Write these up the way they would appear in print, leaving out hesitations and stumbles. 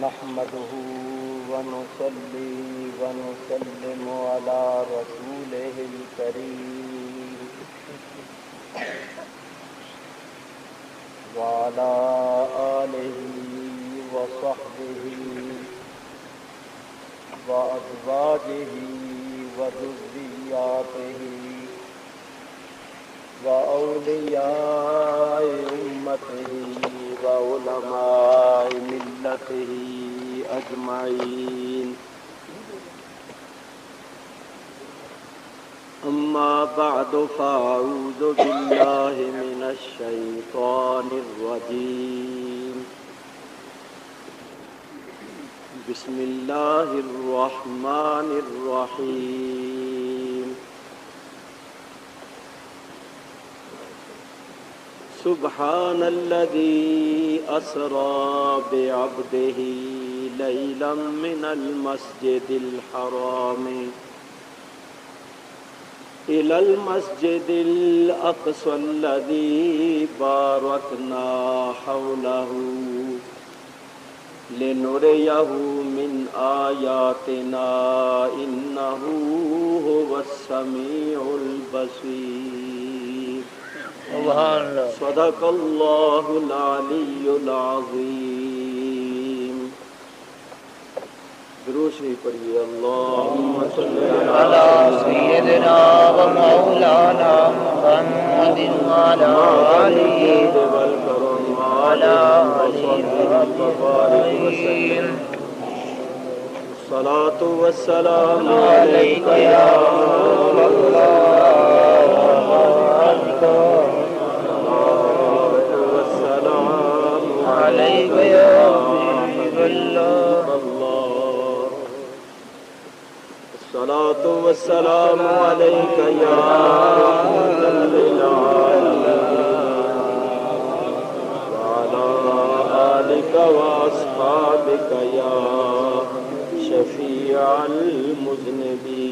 نحمده ونصلي ونسلم على رسوله الكريم وعلى آله وصحبه وأزواجه وذرياته وأولياء أمته وعلماء ملته أجمعين. أما بعد فأعوذ بالله من الشيطان الرجيم. بسم الله الرحمن الرحيم. سبحان الذي أسرى بعبده ليلا من المسجد الحرام إلى المسجد الأقصى الذي باركنا حوله لنريه من آياتنا إنه هو السميع البصير. سبحان اللہ. صدق اللہ العلی العظیم. درود شریف پڑھیے. اللہم صلی علی سیدنا و مولانا محمد وعلی آلہ وعلی الصلاۃ والسلام علیک یا رسول علیک یا حبیب اللہ. الصلاۃ والسلام علیک یا رحمۃ للعالمین وعلی آلک واصحابک یا شفیع المذنبین.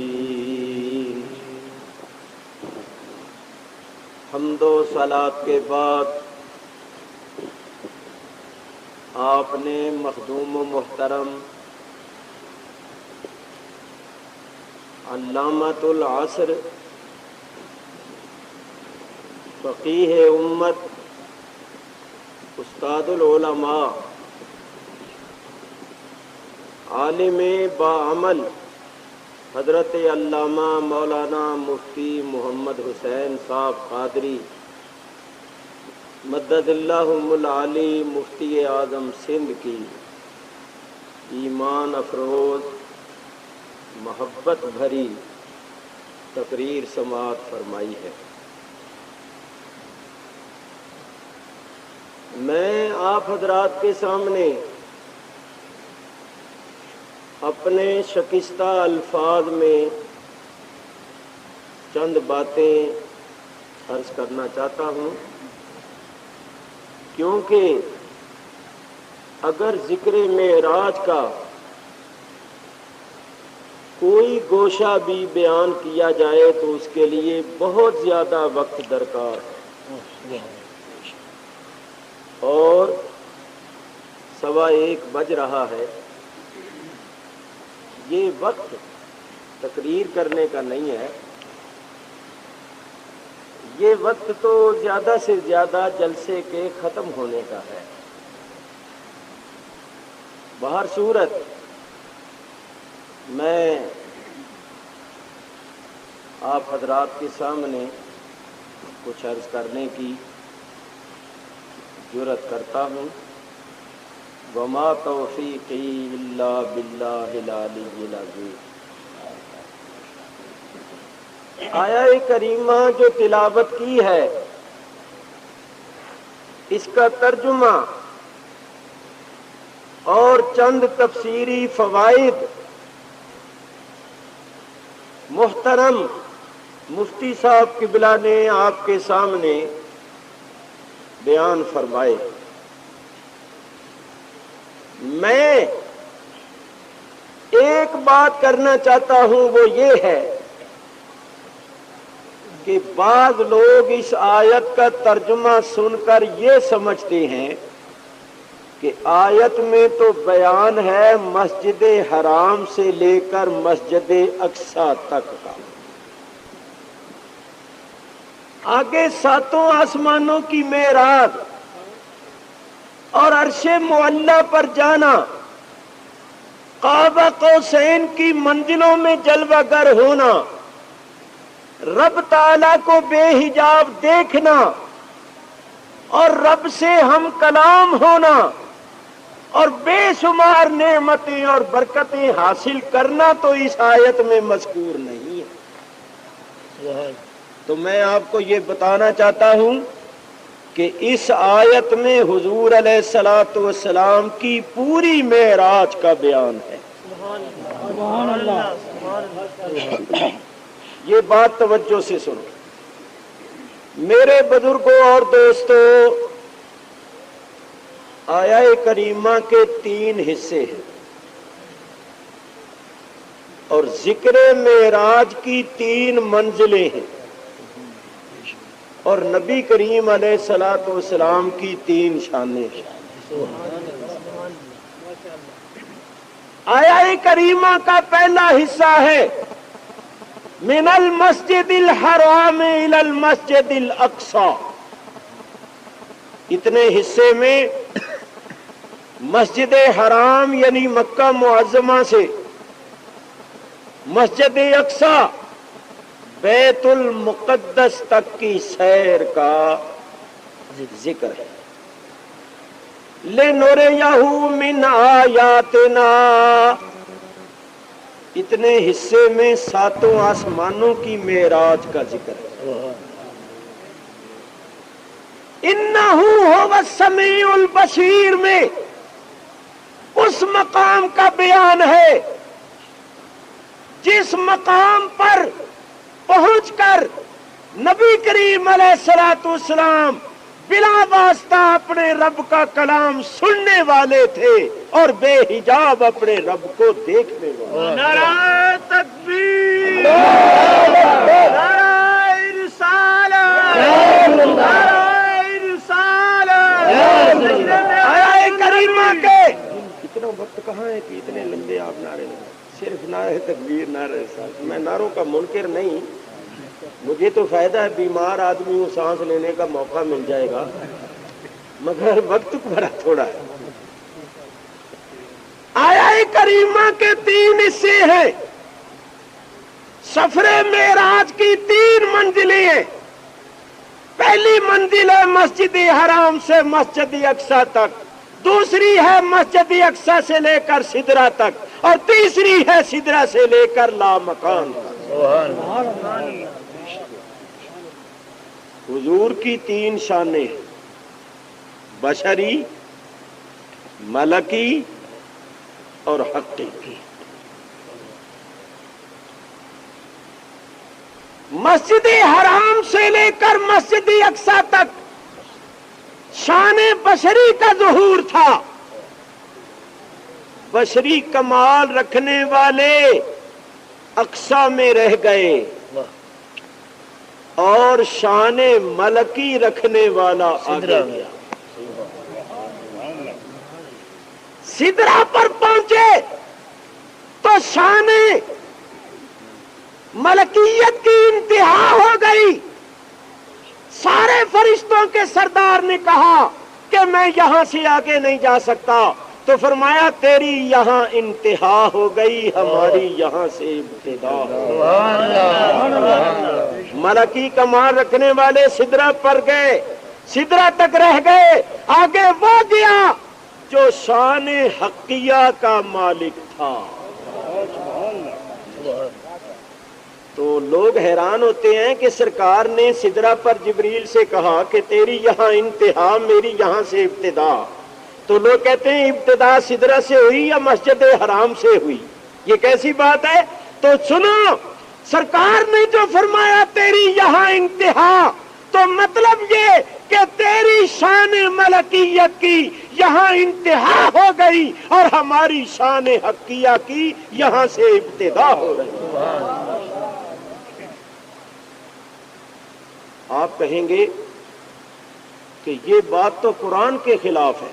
حمد و صلاۃ کے بعد آپ نے مخدوم و محترم علامۃ العصر فقیہ امت استاد العلماء عالم باعمل حضرت علامہ مولانا مفتی محمد حسین صاحب قادری مدد اللہم العالی مفتی اعظم سندھ کی ایمان افروز محبت بھری تقریر سماعت فرمائی ہے. میں آپ حضرات کے سامنے اپنے شکستہ الفاظ میں چند باتیں عرض کرنا چاہتا ہوں، کیونکہ اگر ذکر معراج کا کوئی گوشہ بھی بیان کیا جائے تو اس کے لیے بہت زیادہ وقت درکار ہے، اور 1:15 بج رہا ہے. یہ وقت تقریر کرنے کا نہیں ہے، یہ وقت تو زیادہ سے زیادہ جلسے کے ختم ہونے کا ہے. بہر صورت میں آپ حضرات کے سامنے کچھ عرض کرنے کی جرات کرتا ہوں. وما توفیقی الا باللہ العلی العظیم. آیہ کریمہ جو تلاوت کی ہے اس کا ترجمہ اور چند تفسیری فوائد محترم مفتی صاحب قبلہ نے آپ کے سامنے بیان فرمائے. میں ایک بات کرنا چاہتا ہوں، وہ یہ ہے کہ بعض لوگ اس آیت کا ترجمہ سن کر یہ سمجھتے ہیں کہ آیت میں تو بیان ہے مسجد حرام سے لے کر مسجد اقصی تک کا، آگے ساتوں آسمانوں کی معراج اور عرش معلی پر جانا، قاب قوسین کی منزلوں میں جلوہ گر ہونا، رب تعالی کو بے حجاب دیکھنا اور رب سے ہم کلام ہونا اور بے شمار نعمتیں اور برکتیں حاصل کرنا تو اس آیت میں مذکور نہیں ہے۔ تو میں آپ کو یہ بتانا چاہتا ہوں کہ اس آیت میں حضور علیہ الصلوۃ والسلام کی پوری معراج کا بیان ہے۔ سبحان اللہ، سبحان اللہ۔ یہ بات توجہ سے سنو میرے بزرگوں اور دوستو، آیہ کریمہ کے 3 حصے ہیں اور ذکر معراج کی 3 منزلیں ہیں اور نبی کریم علیہ الصلوۃ والسلام کی 3 شانیں ہیں۔ آیہ کریمہ کا پہلا حصہ ہے من المسجد الحرام الى المسجد الاقصی، اتنے حصے میں مسجد حرام یعنی مکہ معظمہ سے مسجد اقصی بیت المقدس تک کی سیر کا ذکر ہے۔ لِنُرِيَهُ مِنْ آیاتنا، اتنے حصے میں ساتوں آسمانوں کی معراج کا ذکر ہے۔ اِنَّهُ هُوَ السَّمِيعُ الْبَصِيرُ میں اس مقام کا بیان ہے جس مقام پر پہنچ کر نبی کریم علیہ الصلوۃ والسلام بلا واسطہ اپنے رب کا کلام سننے والے تھے اور بے حجاب اپنے رب کو دیکھنے والے۔ نعرہ تکبیر، نعرہ رسالت، نعرہ رسالت۔ آیہ کریمہ کے اتنا وقت کہاں ہے کہ اتنے لمبے آپ نعرے لگائیں؟ صرف نعرہ تکبیر، نعرہ رسالت۔ میں نعروں کا منکر نہیں، مجھے تو فائدہ ہے، بیمار آدمی کو سانس لینے کا موقع مل جائے گا، مگر وقت بڑا تھوڑا ہے۔ آیہ کریمہ کے 3 حصے ہیں، سفر معراج کی 3 منزلیں ہیں۔ پہلی منزل ہے مسجد حرام سے مسجد اقصی تک، دوسری ہے مسجد اقصی سے لے کر سدرہ تک، اور تیسری ہے سدرہ سے لے کر لامکان تک۔ حضور کی 3 شانیں ہیں، بشری، ملکی اور حقیقی۔ مسجد حرام سے لے کر مسجد اقصی تک شان بشری کا ظہور تھا، بشری کمال رکھنے والے اقصی میں رہ گئے اور شان ملکی رکھنے والا آگے گیا۔ سدرہ پر پہنچے تو شان ملکیت کی انتہا ہو گئی۔ سارے فرشتوں کے سردار نے کہا کہ میں یہاں سے آگے نہیں جا سکتا، تو فرمایا تیری یہاں انتہا ہو گئی، ہماری یہاں سے ابتدا ہو۔ ملکی کمال رکھنے والے سدرہ پر گئے، سدرہ تک رہ گئے، آگے وہ گیا جو شان حقیہ کا مالک تھا۔ تو لوگ حیران ہوتے ہیں کہ سرکار نے سدرہ پر جبریل سے کہا کہ تیری یہاں انتہا، میری یہاں سے ابتدا، تو لوگ کہتے ہیں ابتدا سدرہ سے ہوئی یا مسجد حرام سے ہوئی؟ یہ کیسی بات ہے؟ تو سنو، سرکار نے جو فرمایا تیری یہاں انتہا، تو مطلب یہ کہ تیری شان ملکیت کی یہاں انتہا ہو گئی اور ہماری شان حقیہ کی یہاں سے ابتدا ہو رہی۔ آپ کہیں گے کہ یہ بات تو قرآن کے خلاف ہے،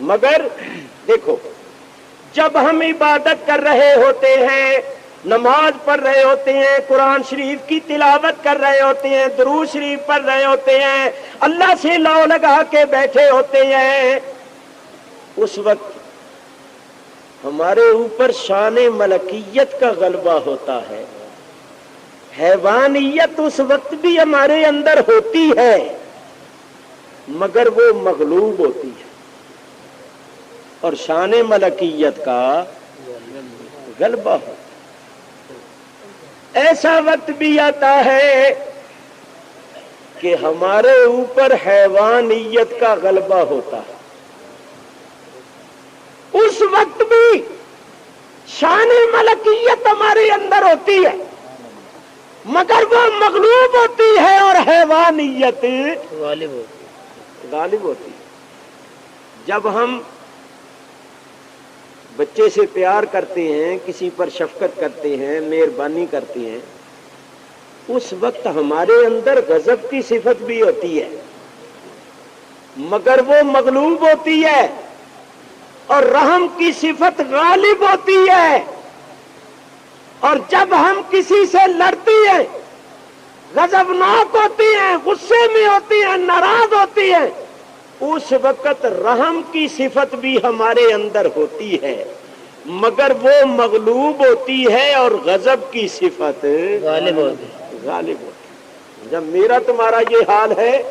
مگر دیکھو جب ہم عبادت کر رہے ہوتے ہیں، نماز پڑھ رہے ہوتے ہیں، قرآن شریف کی تلاوت کر رہے ہوتے ہیں، درود شریف پڑھ رہے ہوتے ہیں، اللہ سے لو لگا کے بیٹھے ہوتے ہیں، اس وقت ہمارے اوپر شان ملکیت کا غلبہ ہوتا ہے۔ حیوانیت اس وقت بھی ہمارے اندر ہوتی ہے مگر وہ مغلوب ہوتی ہے، اور شان ملکیت کا غلبہ ہوتا ہے۔ ایسا وقت بھی آتا ہے کہ ہمارے اوپر حیوانیت کا غلبہ ہوتا ہے، اس وقت بھی شان ملکیت ہمارے اندر ہوتی ہے مگر وہ مغلوب ہوتی ہے اور حیوانیت غالب ہوتی ہے۔ جب ہم بچے سے پیار کرتے ہیں، کسی پر شفقت کرتے ہیں، مہربانی کرتے ہیں، اس وقت ہمارے اندر غضب کی صفت بھی ہوتی ہے مگر وہ مغلوب ہوتی ہے، اور رحم کی صفت غالب ہوتی ہے۔ اور جب ہم کسی سے لڑتی ہیں، غضبناک ہوتی ہیں، غصے میں ہوتی ہیں، ناراض ہوتی ہیں، اس وقت رحم کی صفت بھی ہمارے اندر ہوتی ہے مگر وہ مغلوب ہوتی ہے اور غضب کی صفت غالب ہوتی ہے۔ جب میرا تمہارا یہ حال ہے،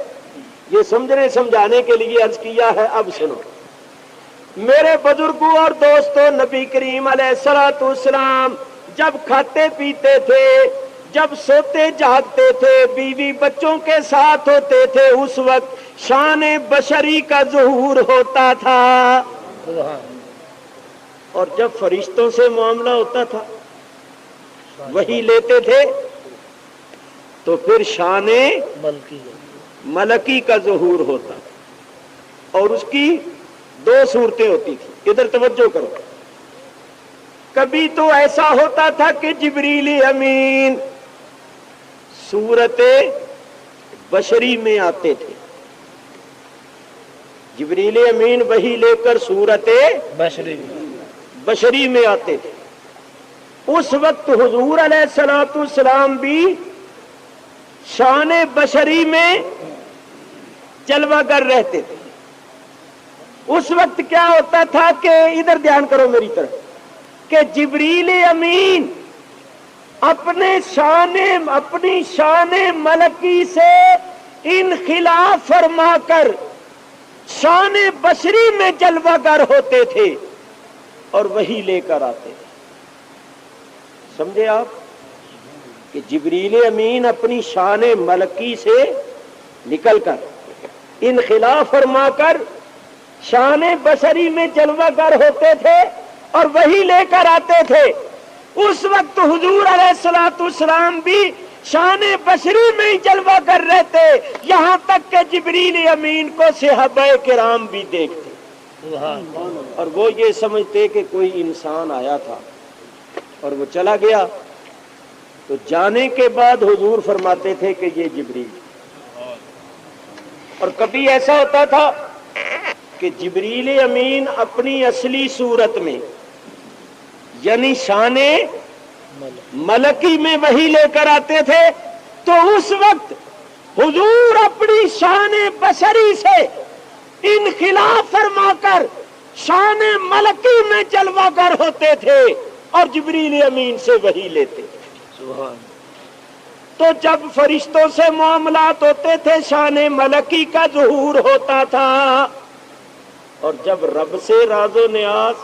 یہ سمجھانے کے لیے عرض کیا ہے، اب سنو میرے بزرگوں اور دوستوں، نبی کریم علیہ الصلوۃ والسلام جب کھاتے پیتے تھے، جب سوتے جاگتے تھے، بیوی بچوں کے ساتھ ہوتے تھے، اس وقت شان بشری کا ظہور ہوتا تھا، اور جب فرشتوں سے معاملہ ہوتا تھا، وہی لیتے تھے، تو پھر شان ملکی کا ظہور ہوتا، اور اس کی دو صورتیں ہوتی تھی۔ ادھر توجہ کرو، کبھی تو ایسا ہوتا تھا کہ جبریل امین صورت بشری میں آتے تھے، جبریل امین وہی لے کر صورت بشری میں آتے تھے، اس وقت حضور علیہ الصلوۃ والسلام بھی شان بشری میں جلوہ گر رہتے تھے۔ اس وقت کیا ہوتا تھا کہ ادھر دھیان کرو میری طرف، کہ جبریل امین اپنی شان ملکی سے انخلاف فرما کر شان بشری میں جلوہ گر ہوتے تھے اور وہی لے کر آتے تھے۔ سمجھے آپ کہ جبریل امین اپنی شان ملکی سے نکل کر انخلاف فرما کر شان بشری میں جلوہ گر ہوتے تھے اور وہی لے کر آتے تھے۔ اس وقت حضور علیہ الصلوۃ والسلام بھی شان بشری میں ہی جلوہ گر رہتے، یہاں تک کہ جبریل امین کو صحابہ کرام بھی دیکھتے اور وہ یہ سمجھتے کہ کوئی انسان آیا تھا اور وہ چلا گیا، تو جانے کے بعد حضور فرماتے تھے کہ یہ جبریل۔ اور کبھی ایسا ہوتا تھا کہ جبریل امین اپنی اصلی صورت میں یعنی شان ملکی میں وہی لے کر آتے تھے، تو اس وقت حضور اپنی شان بشری سے انخلاف فرما کر شان ملکی میں جلوہ گر ہوتے تھے اور جبریل امین سے وہی لیتے تھے۔ تو جب فرشتوں سے معاملات ہوتے تھے شان ملکی کا ظہور ہوتا تھا، اور جب رب سے راز و نیاز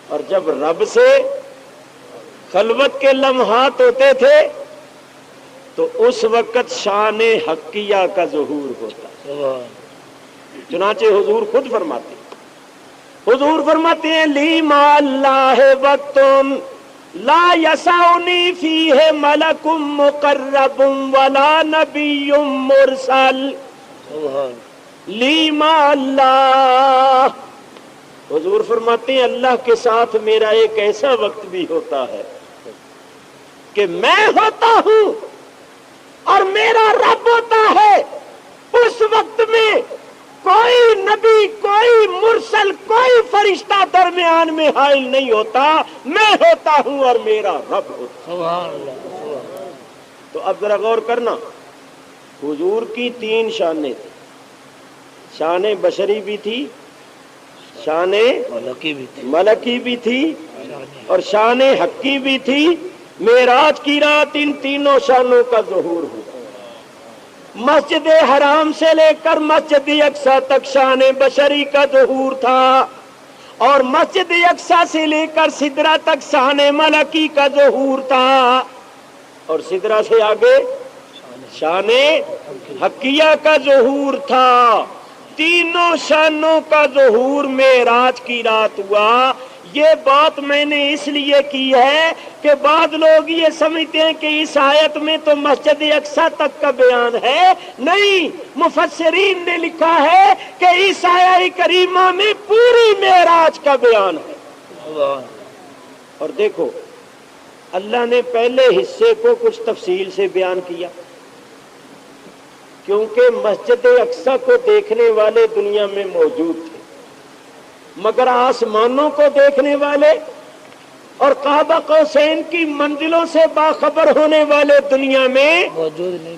اور جب رب سے خلوت کے لمحات ہوتے تھے تو اس وقت شان حقیہ کا ظہور ہوتا۔ چنانچہ حضور خود فرماتے ہیں لی ما اللہ وقت لا یسعنی فیہ ملک مقرب ولا نبی مرسل۔ لی ما اللہ، حضور فرماتے ہیں اللہ کے ساتھ میرا ایک ایسا وقت بھی ہوتا ہے کہ میں ہوتا ہوں اور میرا رب ہوتا ہے، اس وقت میں کوئی نبی، کوئی مرسل، کوئی فرشتہ درمیان میں حائل نہیں ہوتا، میں ہوتا ہوں اور میرا رب ہوتا۔ سبحان اللہ، سبحان اللہ۔ تو اب ذرا غور کرنا، حضور کی 3 شانیں تھیں، شان بشری بھی تھی، شان ملکی بھی تھی، ملکی بھی تھی، شان اور شان حقی بھی تھی۔ معراج کی رات ان تینوں شانوں کا ظہور ہوا۔ مسجد حرام سے لے کر مسجد اقصی تک شان بشری کا ظہور تھا، اور مسجد اقصی سے لے کر سدرہ تک شان ملکی کا ظہور تھا، اور سدرہ سے آگے شان حقیہ کا ظہور تھا۔ تینوں شانوں کا ظہور معراج کی رات ہوا۔ یہ بات میں نے اس لیے کی ہے کہ بعض لوگ یہ سمجھتے ہیں کہ اس آیت میں تو مسجد اقصی تک کا بیان ہے، نہیں، مفسرین نے لکھا ہے کہ اس آیت کریمہ میں پوری معراج کا بیان ہے۔ سبحان اور دیکھو، اللہ نے پہلے حصے کو کچھ تفصیل سے بیان کیا، کیونکہ مسجد اقصی کو دیکھنے والے دنیا میں موجود تھے، مگر آسمانوں کو دیکھنے والے اور کعبہ قوسین کی منزلوں سے باخبر ہونے والے دنیا میں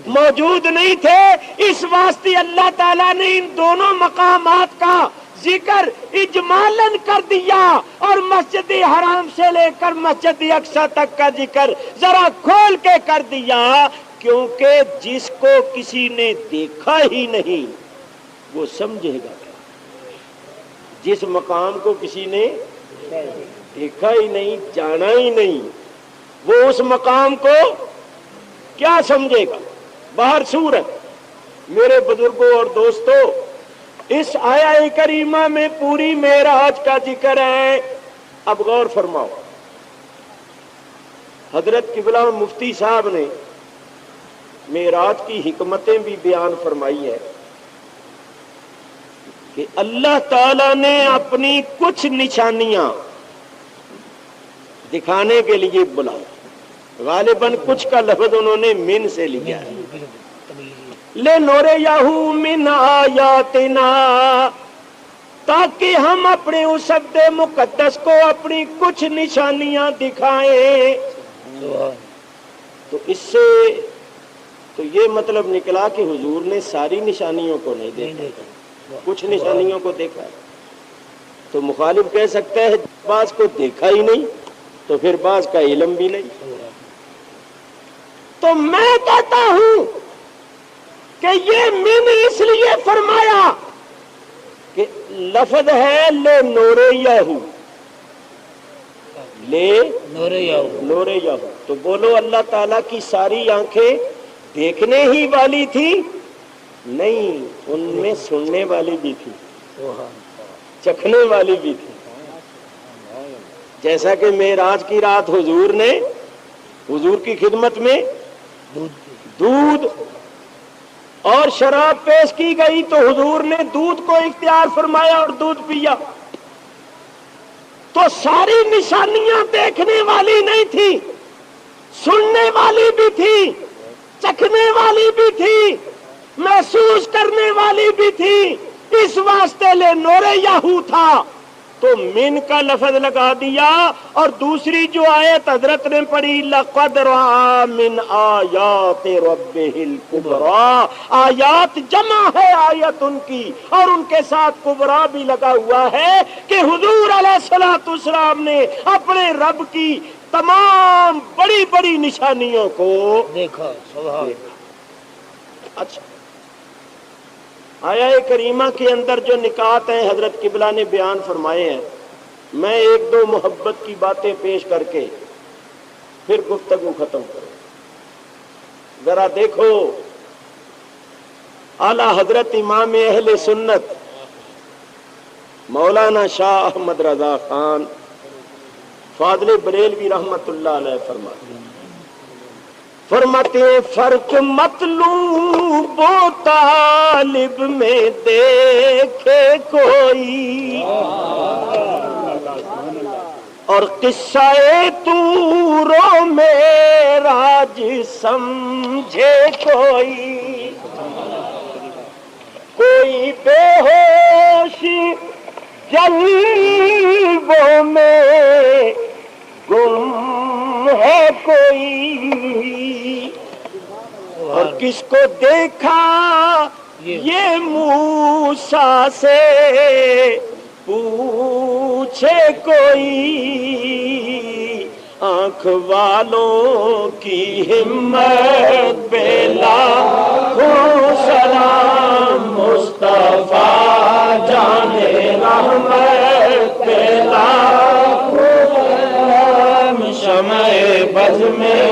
موجود نہیں تھے۔ اس واسطے اللہ تعالیٰ نے ان دونوں مقامات کا ذکر اجمالاً کر دیا، اور مسجد حرام سے لے کر مسجد اقصی تک کا ذکر ذرا کھول کے کر دیا، کیونکہ جس کو کسی نے دیکھا ہی نہیں وہ سمجھے گا کیا؟ جس مقام کو کسی نے دیکھا ہی نہیں، جانا ہی نہیں، وہ اس مقام کو کیا سمجھے گا؟ باہر صورت میرے بزرگوں اور دوستوں، اس آیت کریمہ میں پوری معراج کا ذکر ہے۔ اب غور فرماؤ، حضرت قبلہ مفتی صاحب نے معراج کی حکمتیں بھی بیان فرمائی ہے کہ اللہ تعالی نے اپنی کچھ نشانیاں دکھانے کے لیے بلایا، غالباً کچھ کا لفظ انہوں نے من سے لیا ہے، لے نور یاہو من آیاتنا، تاکہ ہم اپنے اس عبد مقدس کو اپنی کچھ نشانیاں دکھائیں۔ تو اس سے تو یہ مطلب نکلا کہ حضور نے ساری نشانیوں کو نہیں دیکھا، کچھ نشانیوں کو دیکھا ہے۔ تو مخالف کہہ سکتا ہے بعض کو دیکھا ہی نہیں تو پھر بعض کا علم بھی نہیں۔ تو میں کہتا ہوں کہ یہ میں نے اس لیے فرمایا کہ لفظ ہے لے نور یاہو، لے نور یاہو، تو بولو اللہ تعالیٰ کی ساری آنکھیں دیکھنے ہی والی تھی؟ نہیں، ان میں سننے والی بھی تھی، چکھنے والی بھی تھی۔ جیسا کہ معراج کی رات حضور کی خدمت میں دودھ اور شراب پیش کی گئی تو حضور نے دودھ کو اختیار فرمایا اور دودھ پیا۔ تو ساری نشانیاں دیکھنے والی نہیں تھی، سننے والی بھی تھی، چکھنے والی بھی تھی، محسوس کرنے والی بھی تھی۔ اس واسطے لے نور یاہو تھا تو من کا لفظ لگا دیا، اور دوسری جو آیت حضرت نے پڑھی لقد رأى من آیات ربہ الکبریٰ، آیات جمع ہے آیت ان کی، اور ان کے ساتھ کبریٰ بھی لگا ہوا ہے کہ حضور علیہ الصلوۃ والسلام نے اپنے رب کی تمام بڑی بڑی نشانیوں کو دیکھا۔ اچھا، آیت کریمہ کے اندر جو نکات ہیں حضرت قبلہ نے بیان فرمائے ہیں، میں ایک دو محبت کی باتیں پیش کر کے پھر گفتگو ختم کروں۔ ذرا دیکھو، اعلی حضرت امام اہل سنت مولانا شاہ احمد رضا خان فاضل بریلوی رحمت اللہ علیہ فرماتے ہیں فرق مطلوب و طالب میں دیکھے کوئی، اور قصہ طور و معراج سمجھے کوئی۔ کوئی بے ہوش جلووں میں گم ہے کوئی، اور کس کو دیکھا یہ موسیٰ سے پوچھے کوئی، آنکھ والوں کی ہمت پہ لاکھوں سلام، مصطفیٰ جان رحمت پہ لاکھوں سلام، شمع بز میں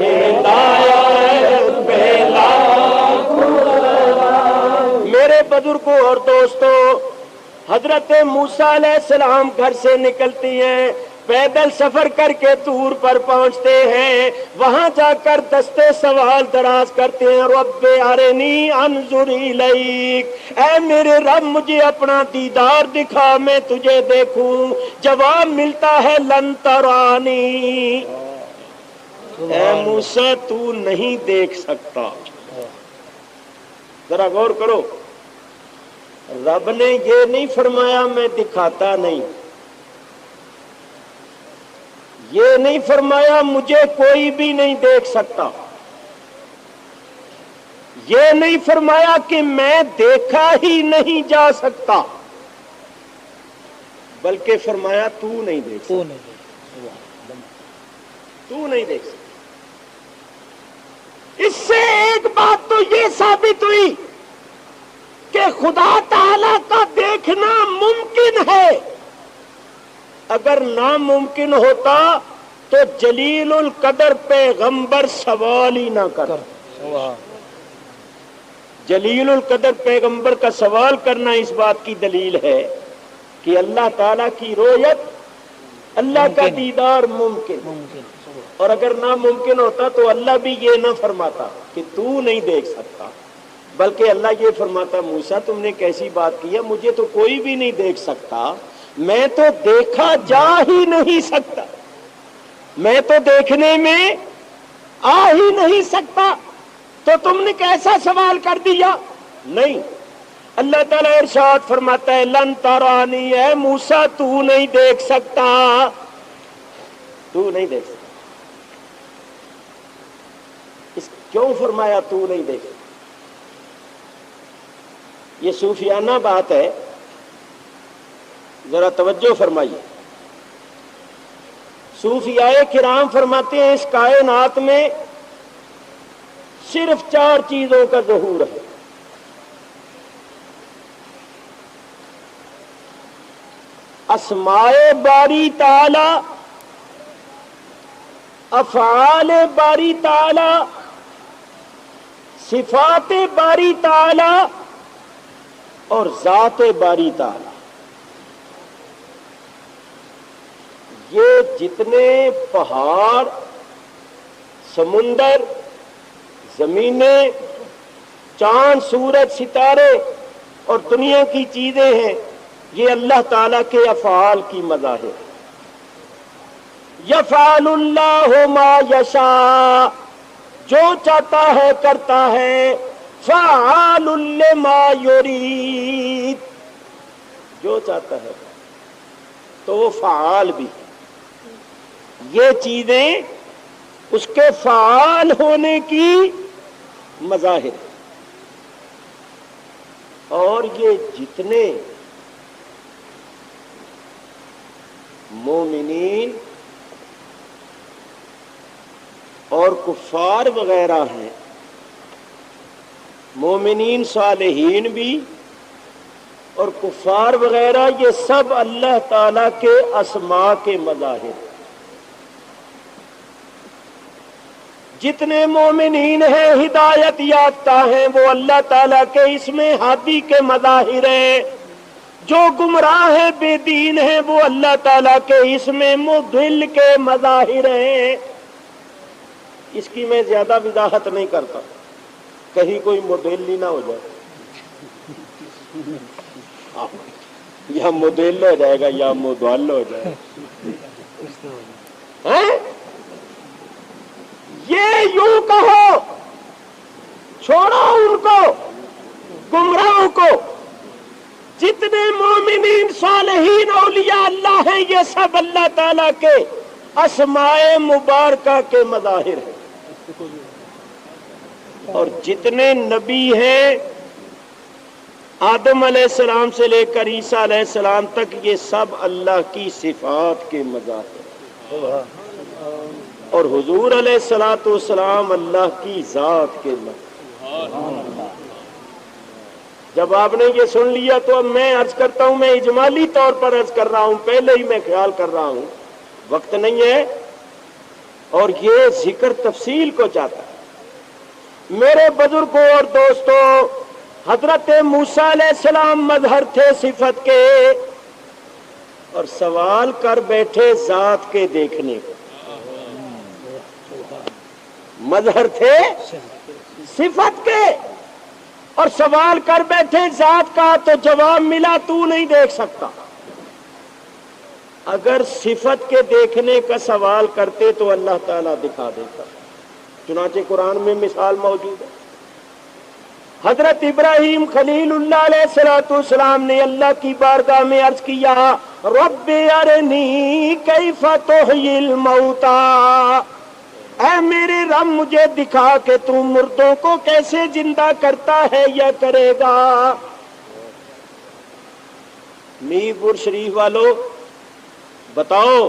ہدایت پہ لاکھوں سلام۔ میرے بزرگوں اور دوستوں، حضرت موسیٰ علیہ السلام گھر سے نکلتی ہیں، پیدل سفر کر کے طور پر پہنچتے ہیں، وہاں جا کر دستے سوال دراز کرتے ہیں، رب ارنی انظر الیک، اے میرے رب مجھے اپنا دیدار دکھا میں تجھے دیکھوں۔ جواب ملتا ہے لن ترانی، اے موسیٰ تو نہیں دیکھ سکتا۔ ذرا غور کرو، رب نے یہ نہیں فرمایا میں دکھاتا نہیں، یہ نہیں فرمایا مجھے کوئی بھی نہیں دیکھ سکتا، یہ نہیں فرمایا کہ میں دیکھا ہی نہیں جا سکتا، بلکہ فرمایا تو نہیں دیکھ سکتا، تو نہیں دیکھ سکتا۔ اس سے ایک بات تو یہ ثابت ہوئی کہ خدا تعالی کا دیکھنا ممکن ہے، اگر ناممکن ہوتا تو جلیل القدر پیغمبر سوال ہی نہ کرتا۔ جلیل القدر پیغمبر کا سوال کرنا اس بات کی دلیل ہے کہ اللہ تعالیٰ کی رؤیت، اللہ کا دیدار ممکن، اور اگر ناممکن ہوتا تو اللہ بھی یہ نہ فرماتا کہ تو نہیں دیکھ سکتا، بلکہ اللہ یہ فرماتا موسیٰ تم نے کیسی بات کی ہے، مجھے تو کوئی بھی نہیں دیکھ سکتا، میں تو دیکھا جا ہی نہیں سکتا، میں تو دیکھنے میں آ ہی نہیں سکتا، تو تم نے کیسا سوال کر دیا؟ نہیں، اللہ تعالیٰ ارشاد فرماتا ہے لن ترانی، اے موسیٰ تو نہیں دیکھ سکتا، تو نہیں دیکھ سکتا۔ اس کیوں فرمایا تو نہیں دیکھ سکتا؟ یہ صوفیانہ بات ہے، ذرا توجہ فرمائیے۔ صوفیاء کرام فرماتے ہیں اس کائنات میں صرف 4 چیزوں کا ظہور ہے، اسماء باری تعالی، افعال باری تعالی، صفات باری تعالی اور ذات باری تعالی۔ یہ جتنے پہاڑ، سمندر، زمینیں، چاند، سورج، ستارے اور دنیا کی چیزیں ہیں، یہ اللہ تعالیٰ کے افعال کی مظاہر۔ یفعل اللہ ما یشاء، جو چاہتا ہے کرتا ہے، فعال لما یرید، جو چاہتا ہے تو وہ فعال بھی ہے۔ یہ چیزیں اس کے فعال ہونے کی مظاہر ہیں، اور یہ جتنے مومنین اور کفار وغیرہ ہیں، مومنین صالحین بھی اور کفار وغیرہ، یہ سب اللہ تعالیٰ کے اسماء کے مظاہر ہیں۔ جتنے مومنین ہیں، ہدایت یافتہ ہیں، وہ اللہ تعالیٰ کے اسم ہادی کے مظاہر ہیں۔ جو گمراہ ہیں، بے دین ہیں، وہ اللہ تعالیٰ کے اسم مضل کے مظاہر ہیں۔ اس کی میں زیادہ وضاحت نہیں کرتا، کہیں کوئی مضل ہی نہ ہو جائے، یا مضل ہو جائے گا یا مضل ہو جائے گا۔ یہ یوں کہو، چھوڑو ان کو، گمراہوں کو. جتنے مومنین صالحین اولیاء اللہ ہیں یہ سب اللہ تعالیٰ کے اسماء مبارکہ کے مظاہر ہیں. اور جتنے نبی ہیں آدم علیہ السلام سے لے کر عیسیٰ علیہ السلام تک یہ سب اللہ کی صفات کے مظاہر ہیں. اور حضور علیہ الصلوۃ والسلام اللہ کی ذات کے مظاہر. جب آپ نے یہ سن لیا تو اب میں عرض کرتا ہوں، میں اجمالی طور پر عرض کر رہا ہوں، پہلے ہی میں خیال کر رہا ہوں، وقت نہیں ہے اور یہ ذکر تفصیل کو چاہتا ہے. میرے بزرگوں اور دوستوں، حضرت موسیٰ علیہ السلام مظہر تھے صفت کے اور سوال کر بیٹھے ذات کے دیکھنے کو. مظہر تھے صفت کے اور سوال کر بیٹھے ذات کا، تو جواب ملا تو نہیں دیکھ سکتا. اگر صفت کے دیکھنے کا سوال کرتے تو اللہ تعالیٰ دکھا دیتا. چنانچہ قرآن میں مثال موجود ہے. حضرت ابراہیم خلیل اللہ علیہ السلام نے اللہ کی بارگاہ میں عرض کیا، رب ارنی کیف تحیی الموتى، اے میرے رب مجھے دکھا کہ تو مردوں کو کیسے زندہ کرتا ہے یا کرے گا. میاں پور شریف والو بتاؤ،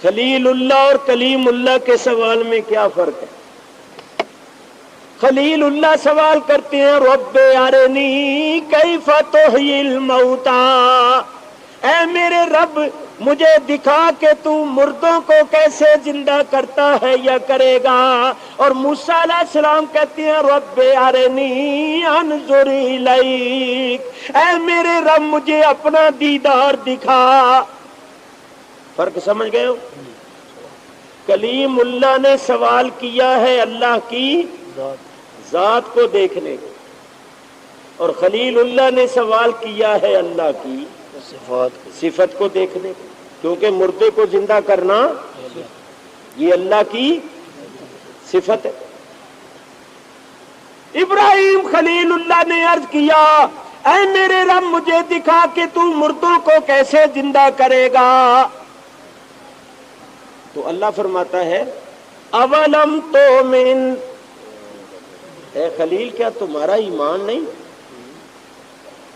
خلیل اللہ اور کلیم اللہ کے سوال میں کیا فرق ہے؟ خلیل اللہ سوال کرتے ہیں، رب ارنی کیف تحیی الموتى، اے میرے رب مجھے دکھا کہ تو مردوں کو کیسے زندہ کرتا ہے یا کرے گا. اور موسیٰ علیہ السلام کہتے ہیں، رب ارنی انظر الیک، اے میرے رب مجھے اپنا دیدار دکھا. فرق سمجھ گئے ہو؟ کلیم اللہ نے سوال کیا ہے اللہ کی ذات کو دیکھنے کو، اور خلیل اللہ نے سوال کیا ہے اللہ کی صفت کو دیکھنے کو، کیونکہ مردے کو زندہ کرنا یہ اللہ کی صفت ہے. ابراہیم خلیل اللہ نے عرض کیا، اے میرے رب مجھے دکھا کہ تو مردوں کو کیسے زندہ کرے گا. تو اللہ فرماتا ہے، اولم تؤمن، اے خلیل کیا تمہارا ایمان نہیں؟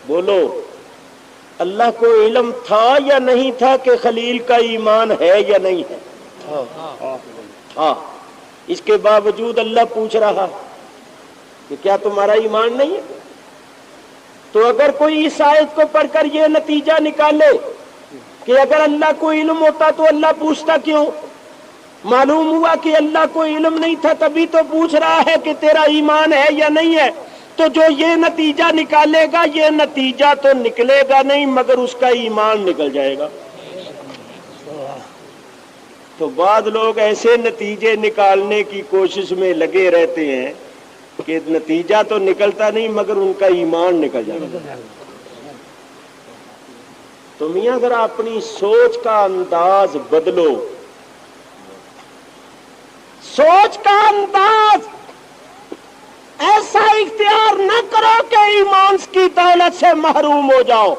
بولو، اللہ کو علم تھا یا نہیں تھا کہ خلیل کا ایمان ہے یا نہیں ہے؟ ہاں. اس کے باوجود اللہ پوچھ رہا کہ کیا تمہارا ایمان نہیں ہے؟ تو اگر کوئی اس آیت کو پڑھ کر یہ نتیجہ نکالے کہ اگر اللہ کو علم ہوتا تو اللہ پوچھتا کیوں؟ معلوم ہوا کہ اللہ کو علم نہیں تھا تبھی تو پوچھ رہا ہے کہ تیرا ایمان ہے یا نہیں ہے. تو جو یہ نتیجہ نکالے گا یہ نتیجہ تو نکلے گا نہیں مگر اس کا ایمان نکل جائے گا. تو بعض لوگ ایسے نتیجے نکالنے کی کوشش میں لگے رہتے ہیں کہ نتیجہ تو نکلتا نہیں مگر ان کا ایمان نکل جائے گا. تو میاں ذرا اپنی سوچ کا انداز بدلو، سوچ کا انداز ایسا اختیار نہ کرو کہ ایمان کی دولت سے محروم ہو جاؤ.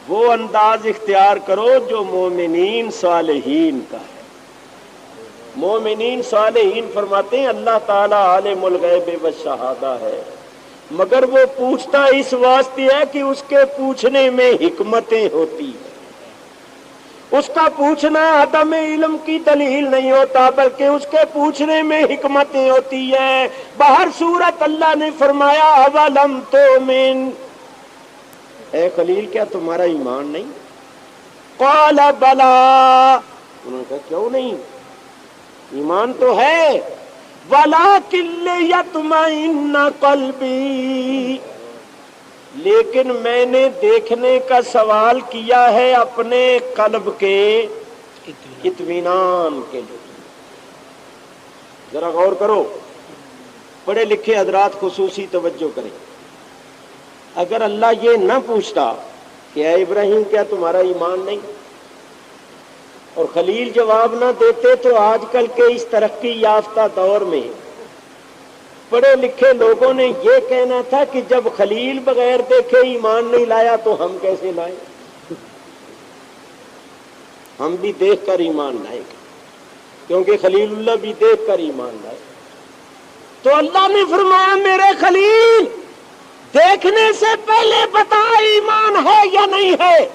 وہ انداز اختیار کرو جو مومنین صالحین کا ہے. مومنین صالحین فرماتے ہیں اللہ تعالیٰ عالم الغیب والشہادہ ہے، مگر وہ پوچھتا اس واسطے ہے کہ اس کے پوچھنے میں حکمتیں ہوتی ہیں. اس کا پوچھنا عدم علم کی دلیل نہیں ہوتا بلکہ اس کے پوچھنے میں حکمتیں ہوتی ہیں. باہر صورت اللہ نے فرمایا اولم تؤمن، اے خلیل کیا تمہارا ایمان نہیں؟ قال بلا، انہوں نے کہا کیوں نہیں، ایمان تو ہے. ولکن لیطمئن قلبی، لیکن میں نے دیکھنے کا سوال کیا ہے اپنے قلب کے اطمینان کے لیے. ذرا غور کرو، پڑھے لکھے حضرات خصوصی توجہ کریں. اگر اللہ یہ نہ پوچھتا کہ اے ابراہیم کیا تمہارا ایمان نہیں، اور خلیل جواب نہ دیتے تو آج کل کے اس ترقی یافتہ دور میں پڑھے لکھے لوگوں نے یہ کہنا تھا کہ جب خلیل بغیر دیکھے ایمان نہیں لایا تو ہم کیسے لائیں؟ ہم بھی دیکھ کر ایمان لائیں گے، کیونکہ خلیل اللہ بھی دیکھ کر ایمان لائے۔ تو اللہ نے فرمایا میرے خلیل دیکھنے سے پہلے بتا ایمان ہے یا نہیں ہے،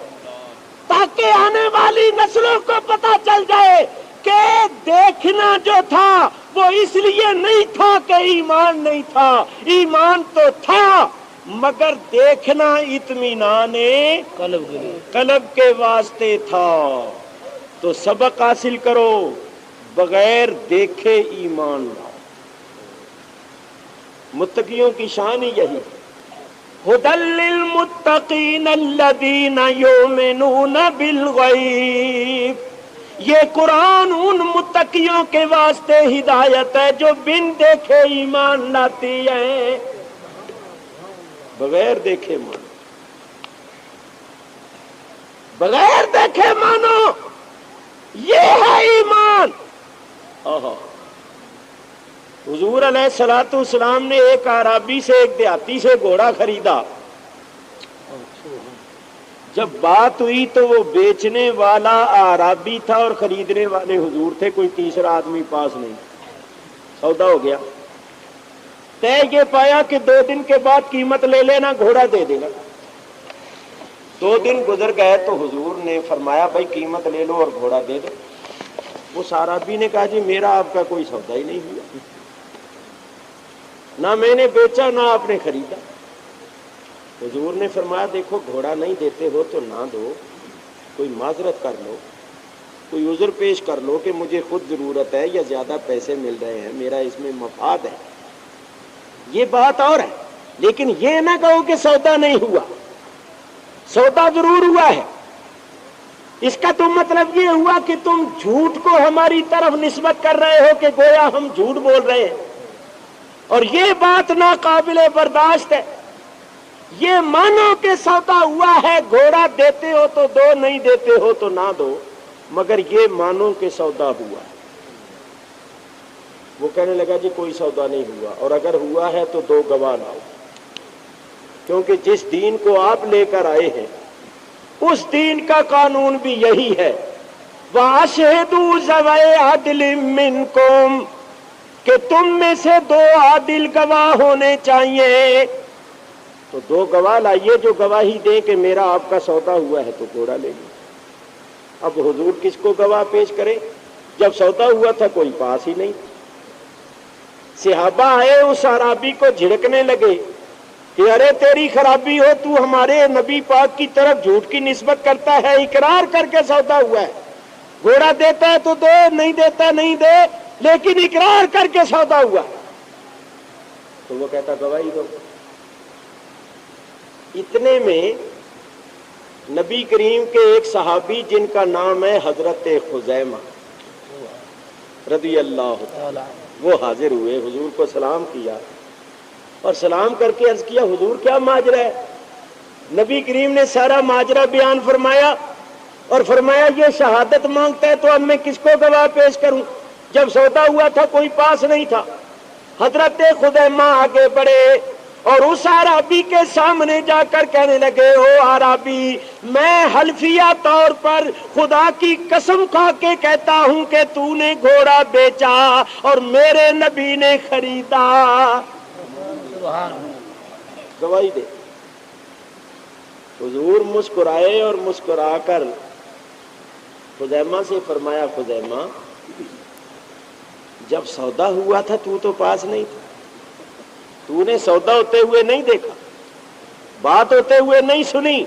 تاکہ آنے والی نسلوں کو پتا چل جائے کہ دیکھنا جو تھا وہ اس لیے نہیں تھا کہ ایمان نہیں تھا، ایمان تو تھا مگر دیکھنا اطمینان قلب کے واسطے تھا۔ تو سبق حاصل کرو، بغیر دیکھے ایمان لاؤ۔ متقیوں کی شان ہی یہی ہے۔ ہدی للمتقین الذین یؤمنون بالغیب، یہ قرآن ان متقیوں کے واسطے ہدایت ہے جو بن دیکھے ایمان لاتی ہیں۔ بغیر دیکھے مانو، بغیر دیکھے مانو، یہ ہے ایمان۔ حضور علیہ الصلوۃ والسلام نے ایک اعرابی سے، ایک دیہاتی سے گھوڑا خریدا۔ جب بات ہوئی تو وہ بیچنے والا اعرابی تھا اور خریدنے والے حضور تھے، کوئی تیسرا آدمی پاس نہیں۔ سودا ہو گیا، طے یہ پایا کہ 2 دن کے بعد قیمت لے لینا، گھوڑا دے دے گا۔ 2 دن گزر گئے تو حضور نے فرمایا بھائی قیمت لے لو اور گھوڑا دے دو۔ وہ اعرابی نے کہا جی میرا آپ کا کوئی سودا ہی نہیں ہوا، نہ میں نے بیچا نہ آپ نے خریدا۔ حضور نے فرمایا دیکھو گھوڑا نہیں دیتے ہو تو نہ دو، کوئی معذرت کر لو، کوئی عذر پیش کر لو کہ مجھے خود ضرورت ہے یا زیادہ پیسے مل رہے ہیں، میرا اس میں مفاد ہے، یہ بات اور ہے۔ لیکن یہ نہ کہو کہ سودا نہیں ہوا، سودا ضرور ہوا ہے۔ اس کا تو مطلب یہ ہوا کہ تم جھوٹ کو ہماری طرف نسبت کر رہے ہو کہ گویا ہم جھوٹ بول رہے ہیں، اور یہ بات ناقابل برداشت ہے۔ یہ مانو کہ سودا ہوا ہے، گھوڑا دیتے ہو تو دو، نہیں دیتے ہو تو نہ دو، مگر یہ مانو کہ سودا ہوا۔ وہ کہنے لگا جی کوئی سودا نہیں ہوا، اور اگر ہوا ہے تو 2 گواہ لاؤ، کیونکہ جس دین کو آپ لے کر آئے ہیں اس دین کا قانون بھی یہی ہے، وَأَشْهِدُوا ذَوَيْ عَدْلٍ مِّنْكُمْ، کہ تم میں سے 2 عادل گواہ ہونے چاہیے۔ تو 2 گواہ لائیے جو گواہی دیں کہ میرا آپ کا سودا ہوا ہے، تو گھوڑا لے لیں۔ اب حضور کس کو گواہ پیش کرے؟ جب سودا ہوا تھا کوئی پاس ہی نہیں۔ صحابہ آئے اس اعرابی کو جھڑکنے لگے کہ ارے تیری خرابی ہو، تو ہمارے نبی پاک کی طرف جھوٹ کی نسبت کرتا ہے، اقرار کر کے سودا ہوا ہے، گھوڑا دیتا ہے تو دے، نہیں دیتا نہیں دے، لیکن اقرار کر کے سودا ہوا ہے۔ تو وہ کہتا گواہی دو۔ اتنے میں نبی کریم کے ایک صحابی جن کا نام ہے حضرت خزیمہ رضی اللہ تعالی، وہ حاضر ہوئے، حضور کو سلام کیا اور سلام کر کے عرض کیا حضور کیا ماجرا ہے؟ نبی کریم نے سارا ماجرا بیان فرمایا اور فرمایا یہ شہادت مانگتا ہے تو اب میں کس کو گواہ پیش کروں؟ جب سودا ہوا تھا کوئی پاس نہیں تھا۔ حضرت خزیمہ آگے بڑھے اور اس عرابی کے سامنے جا کر کہنے لگے او عرابی، میں حلفیہ طور پر خدا کی قسم کھا کے کہتا ہوں کہ تو نے گھوڑا بیچا اور میرے نبی نے خریدا۔ گواہی دے۔ حضور مسکرائے اور مسکرا کر خزیمہ سے فرمایا خزیمہ جب سودا ہوا تھا تو پاس نہیں تھا، تو نے سودا ہوتے ہوئے نہیں دیکھا، بات ہوتے ہوئے نہیں سنی،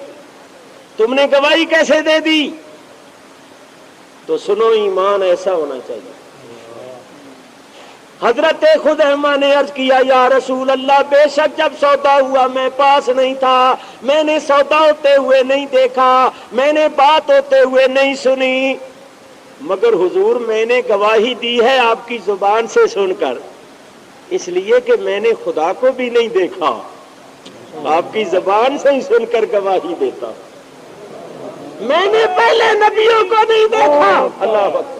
تم نے گواہی کیسے دے دی؟ تو سنو ایمان ایسا ہونا چاہیے۔ حضرت خزیمہ نے عرض کیا یا رسول اللہ بے شک جب سودا ہوا میں پاس نہیں تھا، میں نے سودا ہوتے ہوئے نہیں دیکھا، میں نے بات ہوتے ہوئے نہیں سنی، مگر حضور میں نے گواہی دی ہے آپ کی زبان سے سن کر، اس لیے کہ میں نے خدا کو بھی نہیں دیکھا، آپ کی زبان سے ہی سن کر گواہی دیتا۔ میں نے پہلے نبیوں کو نہیں دیکھا۔ اللہ اکبر۔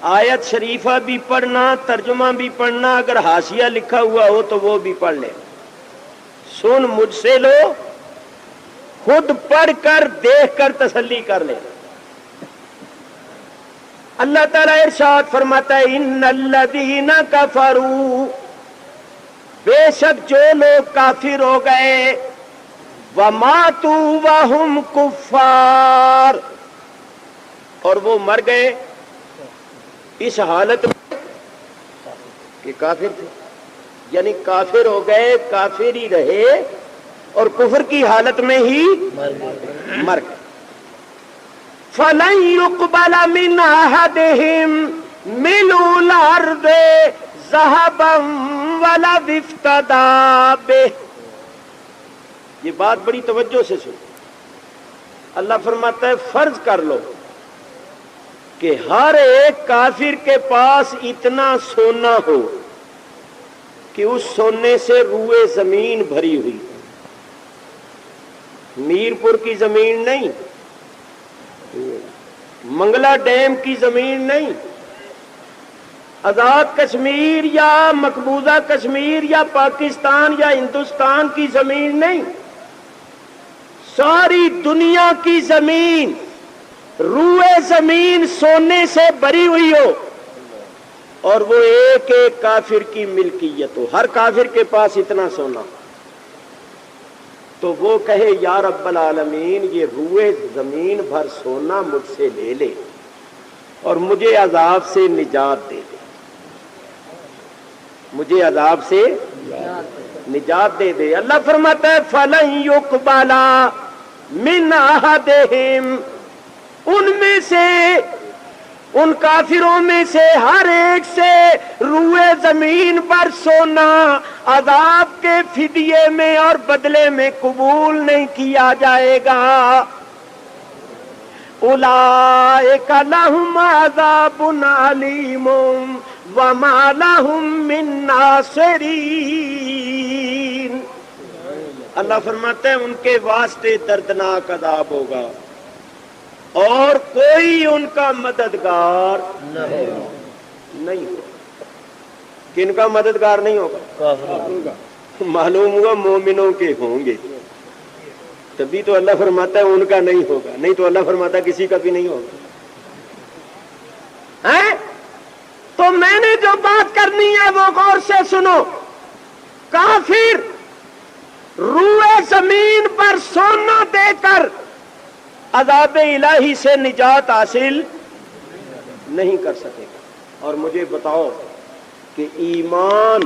آیت شریفہ بھی پڑھنا، ترجمہ بھی پڑھنا، اگر حاشیہ لکھا ہوا ہو تو وہ بھی پڑھ لے. سن مجھ سے لو، خود پڑھ کر دیکھ کر تسلی کر لے. اللہ تعالیٰ ارشاد فرماتا ہے ان الذین کفروا، بے شک جو لوگ کافر ہو گئے، وماتوا وہم کفار، اور وہ مر گئے اس حالت میں کہ کافر تھے، یعنی کافر ہو گئے، کافر ہی رہے اور کفر کی حالت میں ہی مر گئے. فَلَن يُقْبَلَ مِنْ أَحَدِهِمْ مِلْءُ الْأَرْضِ ذَهَبًا وَلَوِ افْتَدَىٰ بِهِ. یہ بات بڑی توجہ سے سن. اللہ فرماتا ہے فرض کر لو کہ ہر ایک کافر کے پاس اتنا سونا ہو کہ اس سونے سے روئے زمین بھری ہوئی. میرپور کی زمین نہیں، منگلا ڈیم کی زمین نہیں، آزاد کشمیر یا مقبوضہ کشمیر یا پاکستان یا ہندوستان کی زمین نہیں، ساری دنیا کی زمین، روئے زمین سونے سے بھری ہوئی ہو اور وہ ایک ایک کافر کی ملکیت ہو، ہر کافر کے پاس اتنا سونا، تو وہ کہے یا رب العالمین یہ روئے زمین بھر سونا مجھ سے لے لے اور مجھے عذاب سے نجات دے دے، مجھے عذاب سے نجات دے دے. اللہ فرماتا ہے فَلَن يُقْبَلَ مِنْ أَحَدِهِمْ، ان میں سے، ان کافروں میں سے ہر ایک سے روئے زمین پر سونا عذاب کے فدیے میں اور بدلے میں قبول نہیں کیا جائے گا. اولئک لہم عذاب علیم وما لہم من ناصرین. اللہ فرماتا ہے ان کے واسطے دردناک عذاب ہوگا اور کوئی ان کا مددگار نہیں ہوگا. کن کا مددگار نہیں ہوگا؟ معلوم ہوا مومنوں کے ہوں گے، تبھی تو اللہ فرماتا ہے ان کا نہیں ہوگا، نہیں تو اللہ فرماتا کسی کا بھی نہیں ہوگا. تو میں نے جو بات کرنی ہے وہ غور سے سنو. کافر روئے زمین پر سونا دے کر عذاب الہی سے نجات حاصل نہیں کر سکے گا. اور مجھے بتاؤ کہ ایمان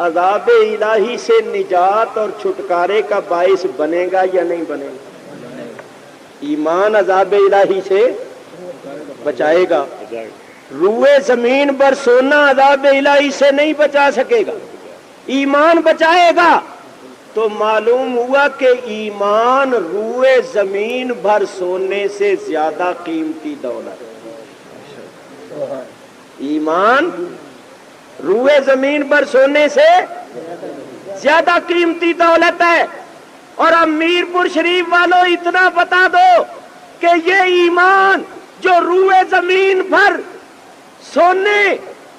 عذاب الہی سے نجات اور چھٹکارے کا باعث بنے گا یا نہیں بنے گا؟ ایمان عذاب الہی سے بچائے گا. روئے زمین پر سونا عذاب الہی سے نہیں بچا سکے گا، ایمان بچائے گا. تو معلوم ہوا کہ ایمان روئے زمین بھر سونے سے زیادہ قیمتی دولت ہے. ایمان روئے زمین پر سونے سے زیادہ قیمتی دولت ہے. اور اب میرپور شریف والوں اتنا بتا دو کہ یہ ایمان جو روئے زمین بھر سونے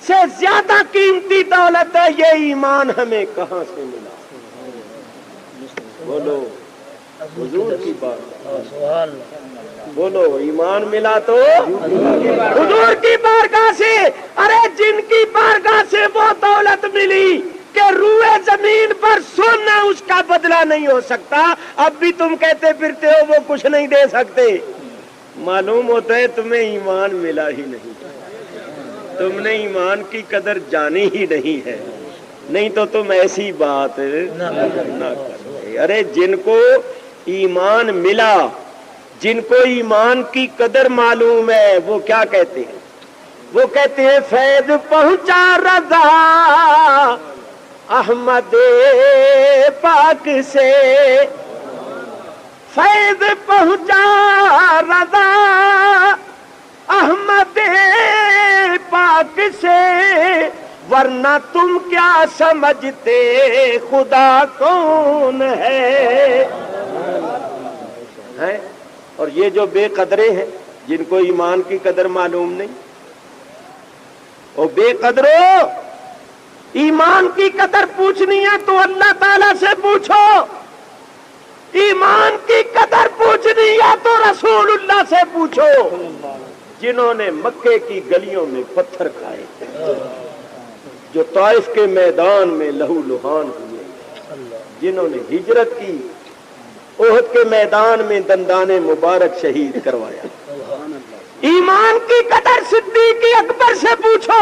سے زیادہ قیمتی دولت ہے، یہ ایمان ہمیں کہاں سے ملا؟ بولو حضور کی بات، بولو ایمان ملا تو حضور کی بارگاہ سے. ارے جن کی بارگاہ سے وہ دولت ملی کہ روئے زمین پر سونا اس کا بدلہ نہیں ہو سکتا، اب بھی تم کہتے پھرتے ہو وہ کچھ نہیں دے سکتے. معلوم ہوتا ہے تمہیں ایمان ملا ہی نہیں، تم نے ایمان کی قدر جانی ہی نہیں ہے، نہیں تو تم ایسی بات نہ کرتے. ارے جن کو ایمان ملا، جن کو ایمان کی قدر معلوم ہے، وہ کیا کہتے ہیں؟ وہ کہتے ہیں فیض پہنچا رضا احمد پاک سے، فیض پہنچا رضا احمد پاک سے، ورنہ تم کیا سمجھتے خدا کون ہے؟ اور یہ جو بے قدرے ہیں جن کو ایمان کی قدر معلوم نہیں، او بے قدرو، ایمان کی قدر پوچھنی ہے تو اللہ تعالی سے پوچھو، ایمان کی قدر پوچھنی ہے تو رسول اللہ سے پوچھو، جنہوں نے مکے کی گلیوں میں پتھر کھائے، جو طائف کے میدان میں لہو لہان ہوئے، جنہوں نے ہجرت کی، احد کے میدان میں دندان مبارک شہید کروایا۔ ایمان کی قدر صدیق اکبر سے پوچھو،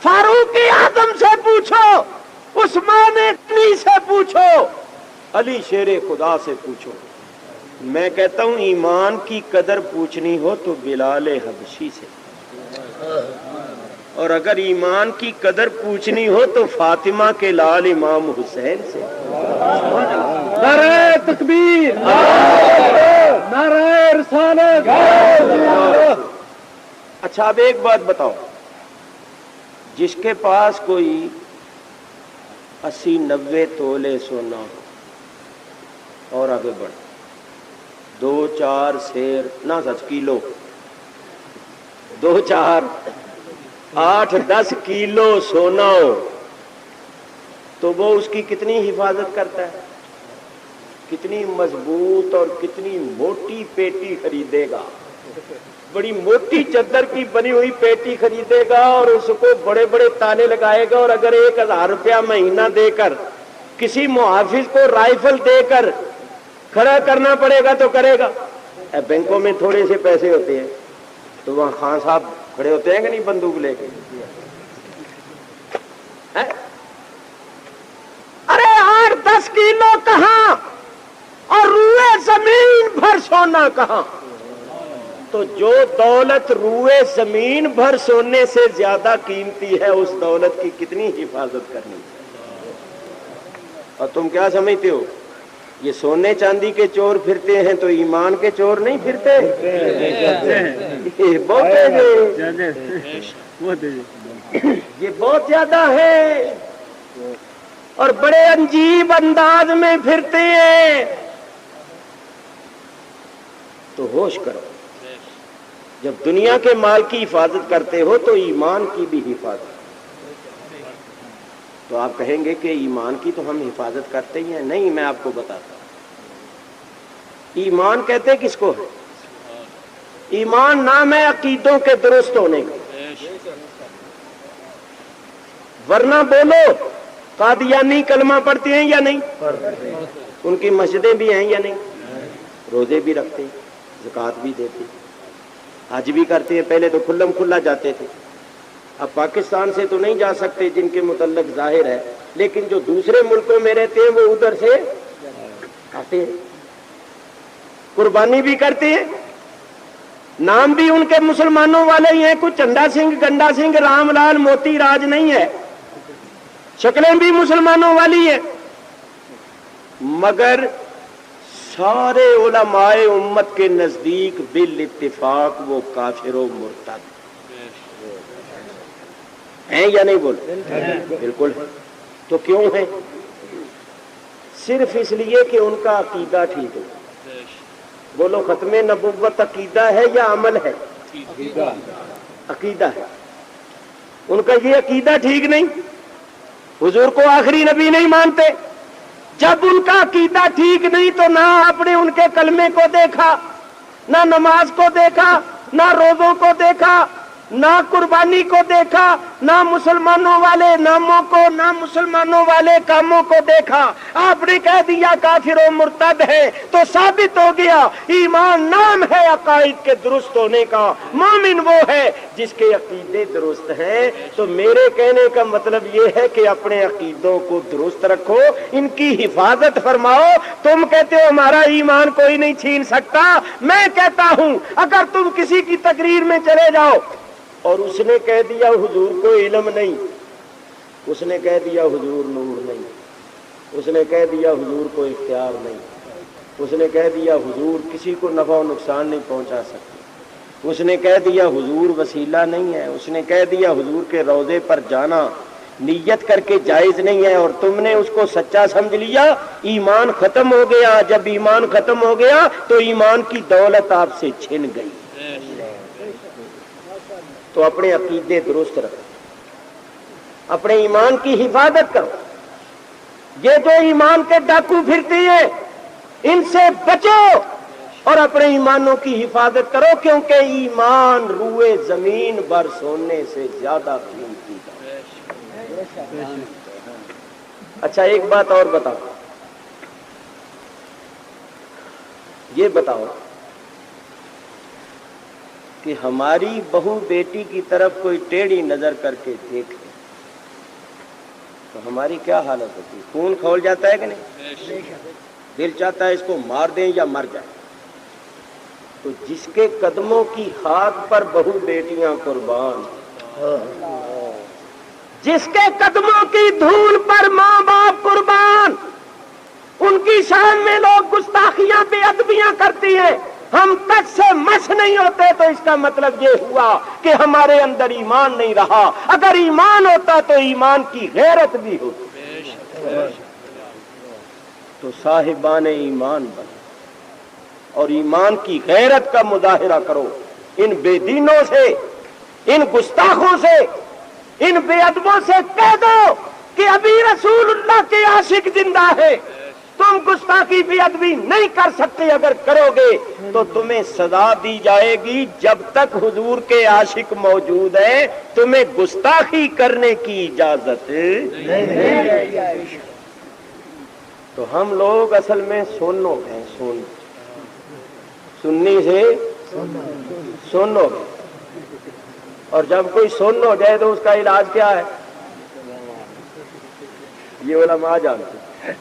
فاروق اعظم سے پوچھو، عثمان غنی سے پوچھو، علی شیر خدا سے پوچھو۔ میں کہتا ہوں ایمان کی قدر پوچھنی ہو تو بلال حبشی سے، اور اگر ایمان کی قدر پوچھنی ہو تو فاطمہ کے لال امام حسین سے۔ نعرہ تکبیر، نعرہ رسالت۔ اچھا اب ایک بات بتاؤ، جس کے پاس کوئی 80-90 تولے سونا ہو اور آگے بڑھ، 2-4 سیر نہ سچ کلو، 2-4 8-10 کلو سونا ہو تو وہ اس کی کتنی حفاظت کرتا ہے؟ کتنی مضبوط اور کتنی موٹی پیٹی خریدے گا، بڑی موٹی چادر کی بنی ہوئی پیٹی خریدے گا اور اس کو بڑے بڑے تالے لگائے گا، اور اگر 1000 روپیہ مہینہ دے کر کسی محافظ کو رائفل دے کر کھڑا کرنا پڑے گا تو کرے گا۔ بینکوں میں تھوڑے سے پیسے ہوتے ہیں تو وہاں خان صاحب کھڑے ہوتے ہیں کہ نہیں بندوق لے کے؟ ارے 8-10 کلو کہاں اور روئے زمین بھر سونا کہاں؟ تو جو دولت روئے زمین بھر سونے سے زیادہ قیمتی ہے اس دولت کی کتنی حفاظت کرنی ہے؟ اور تم کیا سمجھتے ہو یہ سونے چاندی کے چور پھرتے ہیں تو ایمان کے چور نہیں پھرتے؟ یہ بہت زیادہ ہے اور بڑے عجیب انداز میں پھرتے ہیں۔ تو ہوش کرو، جب دنیا کے مال کی حفاظت کرتے ہو تو ایمان کی بھی حفاظت۔ تو آپ کہیں گے کہ ایمان کی تو ہم حفاظت کرتے ہی ہیں۔ نہیں، میں آپ کو بتاتا ہوں، ایمان کہتے کس کو ہے؟ ایمان نام ہے عقیدوں کے درست ہونے کا۔ ورنہ بولو، قادیانی کلمہ پڑھتے ہیں یا نہیں؟ ان کی مسجدیں بھی ہیں یا نہیں؟ روزے بھی رکھتے ہیں، زکوٰۃ بھی دیتے ہیں، حج بھی کرتے ہیں۔ پہلے تو کھلم کھلا جاتے تھے، اب پاکستان سے تو نہیں جا سکتے جن کے متعلق ظاہر ہے، لیکن جو دوسرے ملکوں میں رہتے ہیں وہ ادھر سے آتے ہیں، قربانی بھی کرتے ہیں۔ نام بھی ان کے مسلمانوں والے ہی ہیں، کچھ چندا سنگھ، گنڈا سنگھ، رام لال، موتی راج نہیں ہے، شکلیں بھی مسلمانوں والی ہیں، مگر سارے علماء امت کے نزدیک بالاتفاق وہ کافر و مرتد ہیں یا نہیں؟ بولے بالکل۔ تو کیوں ہیں؟ صرف اس لیے کہ ان کا عقیدہ ٹھیک ہے۔ بولو، ختم نبوت عقیدہ ہے یا عمل ہے؟ عقیدہ ہے۔ ان کا یہ عقیدہ ٹھیک نہیں، حضور کو آخری نبی نہیں مانتے۔ جب ان کا عقیدہ ٹھیک نہیں تو نہ آپ نے ان کے کلمے کو دیکھا، نہ نماز کو دیکھا، نہ روزوں کو دیکھا، نہ قربانی کو دیکھا، نہ مسلمانوں والے ناموں کو، نہ مسلمانوں والے کاموں کو دیکھا، آپ نے کہہ دیا کافر و مرتد ہے، تو ثابت ہو گیا ایمان نام ہے عقائد کے درست ہونے کا۔ مومن وہ ہے جس کے عقیدے درست ہیں۔ تو میرے کہنے کا مطلب یہ ہے کہ اپنے عقیدوں کو درست رکھو، ان کی حفاظت فرماؤ۔ تم کہتے ہو ہمارا ایمان کوئی نہیں چھین سکتا، میں کہتا ہوں اگر تم کسی کی تقریر میں چلے جاؤ اور اس نے کہہ دیا حضور کو علم نہیں، اس نے کہہ دیا حضور نور نہیں، اس نے کہہ دیا حضور کو اختیار نہیں، اس نے کہہ دیا حضور کسی کو نفع و نقصان نہیں پہنچا سکتے، اس نے کہہ دیا حضور وسیلہ نہیں ہے، اس نے کہہ دیا حضور کے روضے پر جانا نیت کر کے جائز نہیں ہے، اور تم نے اس کو سچا سمجھ لیا، ایمان ختم ہو گیا۔ جب ایمان ختم ہو گیا تو ایمان کی دولت آپ سے چھن گئی۔ تو اپنے عقیدے درست رکھو، اپنے ایمان کی حفاظت کرو۔ یہ جو ایمان کے ڈاکو پھرتی ہیں ان سے بچو اور اپنے ایمانوں کی حفاظت کرو، کیونکہ ایمان روئے زمین بر سونے سے زیادہ قیمتی ہے۔ اچھا ایک بات اور بتاؤ، یہ بتاؤ کہ ہماری بہو بیٹی کی طرف کوئی ٹیڑھی نظر کر کے دیکھے تو ہماری کیا حالت ہوتی ہے؟ خون کھول جاتا ہے کہ نہیں؟ دل چاہتا ہے اس کو مار دیں یا مر جائے۔ تو جس کے قدموں کی خاک پر بہو بیٹیاں قربان، جس کے قدموں کی دھول پر ماں باپ قربان، ان کی شان میں لوگ گستاخیاں بے ادبیاں کرتی ہیں، ہم تک سے مس نہیں ہوتے، تو اس کا مطلب یہ ہوا کہ ہمارے اندر ایمان نہیں رہا۔ اگر ایمان ہوتا تو ایمان کی غیرت بھی ہوتی۔ تو صاحبان ایمان بنو اور ایمان کی غیرت کا مظاہرہ کرو، ان بے دینوں سے، ان گستاخوں سے، ان بے ادبوں سے کہہ دو کہ ابھی رسول اللہ کے عاشق زندہ ہے، تم گستاخی بے ادبی نہیں کر سکتے، اگر کرو گے تو تمہیں سزا دی جائے گی۔ جب تک حضور کے عاشق موجود ہیں تمہیں گستاخی کرنے کی اجازت نہیں۔ تو ہم لوگ اصل میں سنو ہیں، سنی سے سنو گے، اور جب کوئی سن ہو جائے تو اس کا علاج کیا ہے؟ یہ علماء جانتے ہیں،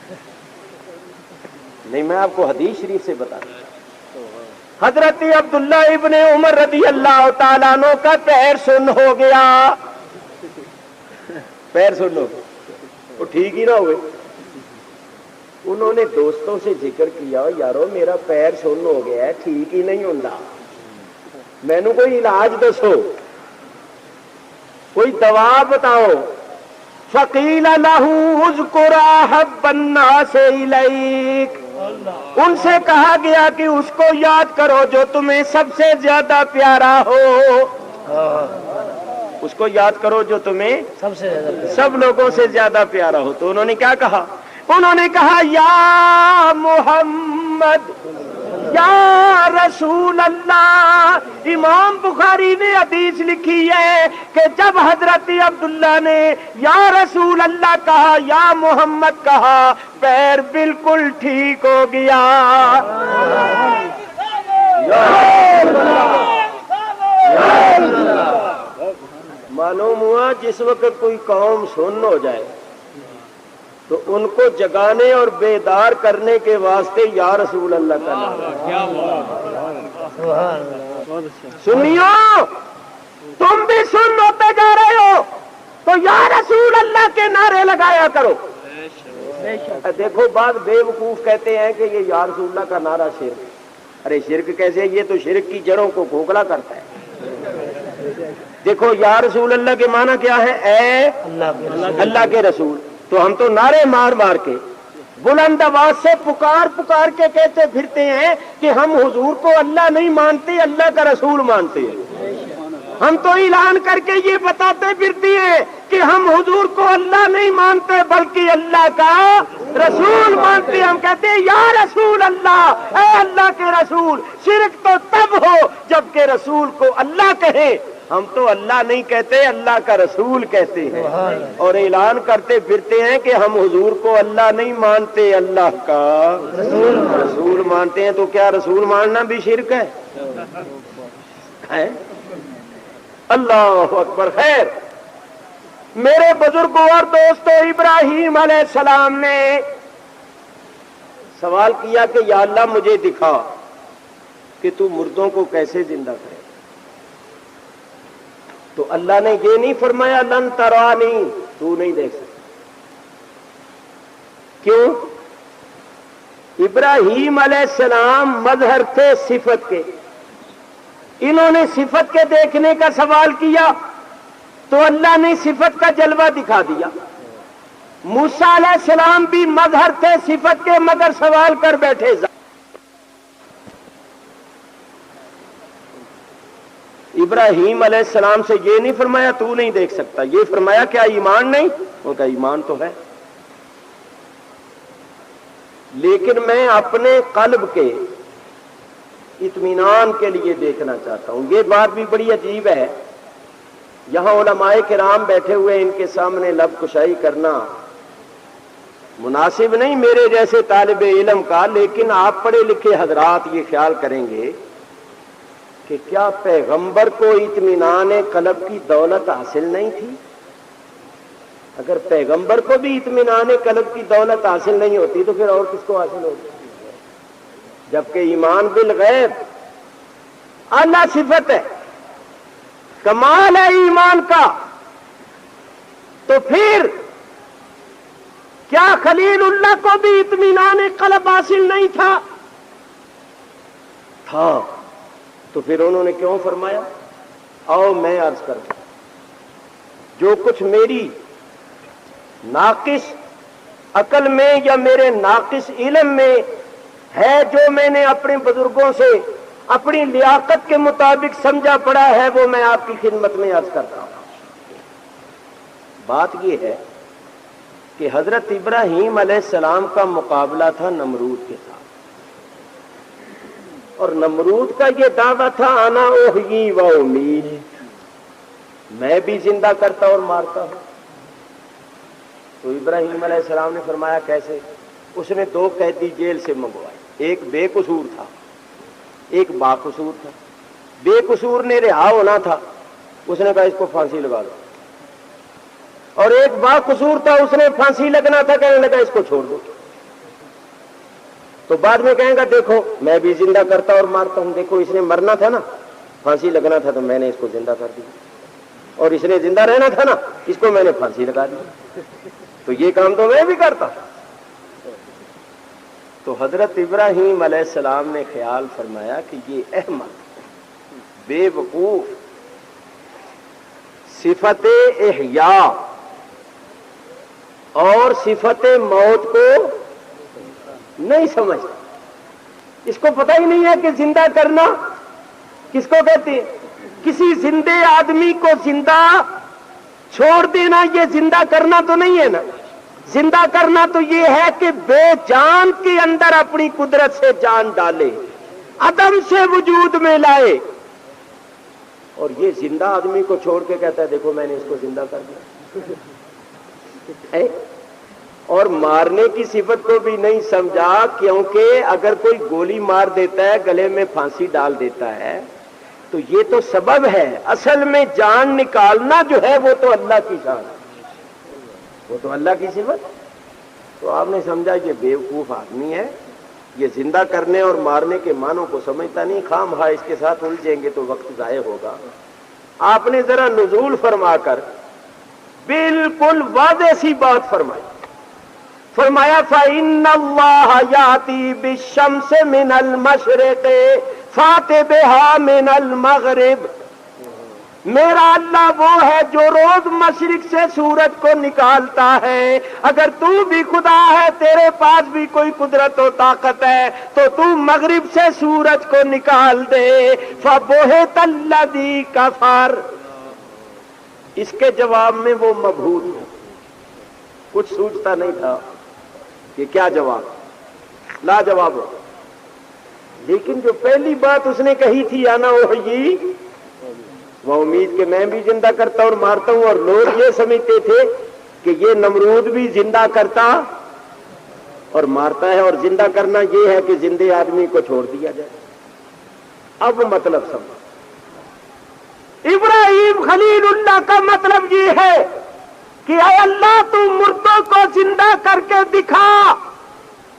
نہیں میں آپ کو حدیث شریف سے بتا دوں۔ حضرت عبداللہ ابن عمر رضی اللہ تعالیٰ عنہ کا پیر سن ہو گیا، پیر سن ہو گیا، وہ ٹھیک ہی نہ ہوئے۔ انہوں نے دوستوں سے ذکر کیا، یارو میرا پیر سن ہو گیا ہے، ٹھیک ہی نہیں ہوندا، میں نے کوئی علاج دسو، کوئی دوا بتاؤ۔ فقیل لہ اذکر احب الناس الیک، ان سے کہا گیا کہ اس کو یاد کرو جو تمہیں سب سے زیادہ پیارا ہو، اس کو یاد کرو جو تمہیں سب لوگوں سے زیادہ پیارا ہو۔ تو انہوں نے کیا کہا؟ انہوں نے کہا یا محمد یا رسول اللہ۔ امام بخاری نے حدیث لکھی ہے کہ جب حضرت عبداللہ نے یا رسول اللہ کہا، یا محمد کہا، پیر بالکل ٹھیک ہو گیا۔ معلوم ہوا جس وقت کوئی قوم سن ہو جائے تو ان کو جگانے اور بیدار کرنے کے واسطے یا رسول اللہ کا نام۔ سنیو، تم بھی سن ہوتے جا رہے ہو تو یا رسول اللہ کے نعرے لگایا کرو۔ دیکھو بعض بے وقوف کہتے ہیں کہ یہ یا رسول اللہ کا نعرہ شرک۔ ارے شرک کیسے؟ یہ تو شرک کی جڑوں کو کھوکھلا کرتا ہے۔ دیکھو یا رسول اللہ کے معنی کیا ہے؟ اے اللہ کے رسول۔ تو ہم تو نعرے مار مار کے بلند آواز سے پکار پکار کے کہتے پھرتے ہیں کہ ہم حضور کو اللہ نہیں مانتے، اللہ کا رسول مانتے ہیں۔ ہم تو اعلان کر کے یہ بتاتے پھرتے ہیں کہ ہم حضور کو اللہ نہیں مانتے بلکہ اللہ کا رسول مانتے ہیں۔ ہم کہتے ہیں یا رسول اللہ، اے اللہ کے رسول۔ شرک تو تب ہو جب کہ رسول کو اللہ کہیں، ہم تو اللہ نہیں کہتے، اللہ کا رسول کہتے ہیں، اور اعلان کرتے پھرتے ہیں کہ ہم حضور کو اللہ نہیں مانتے، اللہ کا رسول مانتے ہیں۔ تو کیا رسول ماننا بھی شرک ہے؟ اللہ اکبر۔ خیر، میرے بزرگوں اور دوستوں، ابراہیم علیہ السلام نے سوال کیا کہ یا اللہ مجھے دکھا کہ تو مردوں کو کیسے زندہ کرے۔ تو اللہ نے یہ نہیں فرمایا لن ترانی، تو نہیں دیکھ سکتا۔ کیوں؟ ابراہیم علیہ السلام مظہر تھے صفت کے، انہوں نے صفت کے دیکھنے کا سوال کیا تو اللہ نے صفت کا جلوہ دکھا دیا۔ موسیٰ علیہ السلام بھی مظہر تھے صفت کے مگر سوال کر بیٹھے۔ ابراہیم علیہ السلام سے یہ نہیں فرمایا تو نہیں دیکھ سکتا، یہ فرمایا کیا ایمان نہیں؟ ان کا ایمان تو ہے، لیکن میں اپنے قلب کے اطمینان کے لیے دیکھنا چاہتا ہوں۔ یہ بات بھی بڑی عجیب ہے، یہاں علماء کرام بیٹھے ہوئے، ان کے سامنے لب کشائی کرنا مناسب نہیں میرے جیسے طالب علم کا، لیکن آپ پڑھے لکھے حضرات یہ خیال کریں گے کہ کیا پیغمبر کو اطمینان قلب کی دولت حاصل نہیں تھی؟ اگر پیغمبر کو بھی اطمینان قلب کی دولت حاصل نہیں ہوتی تو پھر اور کس کو حاصل ہوتی؟ جبکہ ایمان بالغیب اعلیٰ صفت ہے، کمال ہے ایمان کا، تو پھر کیا خلیل اللہ کو بھی اطمینان قلب حاصل نہیں تھا؟ تھا، تو پھر انہوں نے کیوں فرمایا آؤ میں عرض کروں، جو کچھ میری ناقص عقل میں یا میرے ناقص علم میں ہے، جو میں نے اپنے بزرگوں سے اپنی لیاقت کے مطابق سمجھا پڑا ہے، وہ میں آپ کی خدمت میں عرض کرتا ہوں۔ بات یہ ہے کہ حضرت ابراہیم علیہ السلام کا مقابلہ تھا نمرود کے ساتھ، اور نمرود کا یہ دعویٰ تھا انا احیی و امیت، میں بھی زندہ کرتا اور مارتا ہوں۔ تو ابراہیم علیہ السلام نے فرمایا کیسے؟ اس نے 2 قیدی جیل سے منگوائے، ایک بے قصور تھا ایک باقصور تھا۔ بے قصور نے رہا ہونا تھا، اس نے کہا اس کو پھانسی لگا دو، اور ایک باقصور تھا، اس نے پھانسی لگنا تھا، کہنے لگا اس کو چھوڑ دو۔ تو بعد میں کہیں گا دیکھو میں بھی زندہ کرتا اور مارتا ہوں، دیکھو اس نے مرنا تھا نا، پھانسی لگنا تھا تو میں نے اس کو زندہ کر دیا، اور اس نے زندہ رہنا تھا نا، اس کو میں نے پھانسی لگا دی، تو یہ کام تو میں بھی کرتا۔ تو حضرت ابراہیم علیہ السلام نے خیال فرمایا کہ یہ احمق بے وقوف صفت احیاء اور صفت موت کو نہیں سمجھتا، اس کو پتہ ہی نہیں ہے کہ زندہ کرنا کس کو کہتے ہیں۔ کسی زندے آدمی کو زندہ چھوڑ دینا یہ زندہ کرنا تو نہیں ہے نا، زندہ کرنا تو یہ ہے کہ بے جان کے اندر اپنی قدرت سے جان ڈالے، عدم سے وجود میں لائے، اور یہ زندہ آدمی کو چھوڑ کے کہتا ہے دیکھو میں نے اس کو زندہ کر دیا، اور مارنے کی صفت کو بھی نہیں سمجھا، کیونکہ اگر کوئی گولی مار دیتا ہے، گلے میں پھانسی ڈال دیتا ہے تو یہ تو سبب ہے، اصل میں جان نکالنا جو ہے وہ تو اللہ کی شان ہے، وہ تو اللہ کی صفت۔ تو آپ نے سمجھا یہ بیوقوف آدمی ہے، یہ زندہ کرنے اور مارنے کے معنوں کو سمجھتا نہیں، خام خواہ اس کے ساتھ الجھیں گے تو وقت ضائع ہوگا۔ آپ نے ذرا نزول فرما کر بالکل واضح سی بات فرمائی، فرمایا فَإِنَّ اللَّهَ يَأْتِي بِالشَّمْسِ مِنَ الْمَشْرِقِ فَأْتِ بِهَا مِنَ الْمَغْرِبِ، میرا اللہ وہ ہے جو روز مشرق سے سورج کو نکالتا ہے، اگر تو بھی خدا ہے، تیرے پاس بھی کوئی قدرت و طاقت ہے تو تو مغرب سے سورج کو نکال دے۔ فَبُہِتَ الَّذِي كَفَرَ، اس کے جواب میں وہ مبہوت ہے، کچھ سوچتا نہیں تھا کہ کیا جواب، لا جواب ہو۔ لیکن جو پہلی بات اس نے کہی تھی انا احیی وہ امید کہ میں بھی زندہ کرتا اور مارتا ہوں، اور لوگ یہ سمجھتے تھے کہ یہ نمرود بھی زندہ کرتا اور مارتا ہے، اور زندہ کرنا یہ ہے کہ زندے آدمی کو چھوڑ دیا جائے۔ اب مطلب سمجھ، ابراہیم خلیل اللہ کا مطلب یہ ہے کہ اے اللہ تو مردوں کو زندہ کر کے دکھا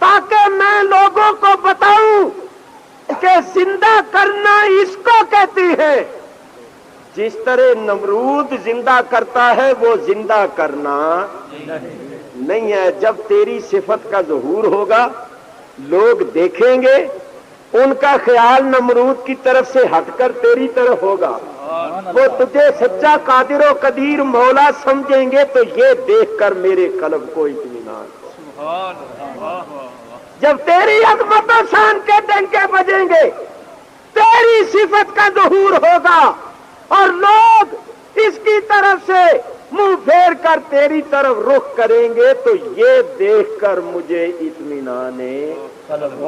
تاکہ میں لوگوں کو بتاؤں کہ زندہ کرنا اس کو کہتے ہیں۔ جس طرح نمرود زندہ کرتا ہے وہ زندہ کرنا نہیں ہے۔ جب تیری صفت کا ظہور ہوگا لوگ دیکھیں گے، ان کا خیال نمرود کی طرف سے ہٹ کر تیری طرف ہوگا، وہ تجھے سچا قادر و قدیر مولا سمجھیں گے، تو یہ دیکھ کر میرے قلب کو اطمینان ہو۔ جب تیری عظمت و شان کے ڈنکے بجیں گے، تیری صفت کا ظہور ہوگا، اور لوگ اس کی طرف سے منہ پھیر کر تیری طرف رخ کریں گے تو یہ دیکھ کر مجھے اطمینان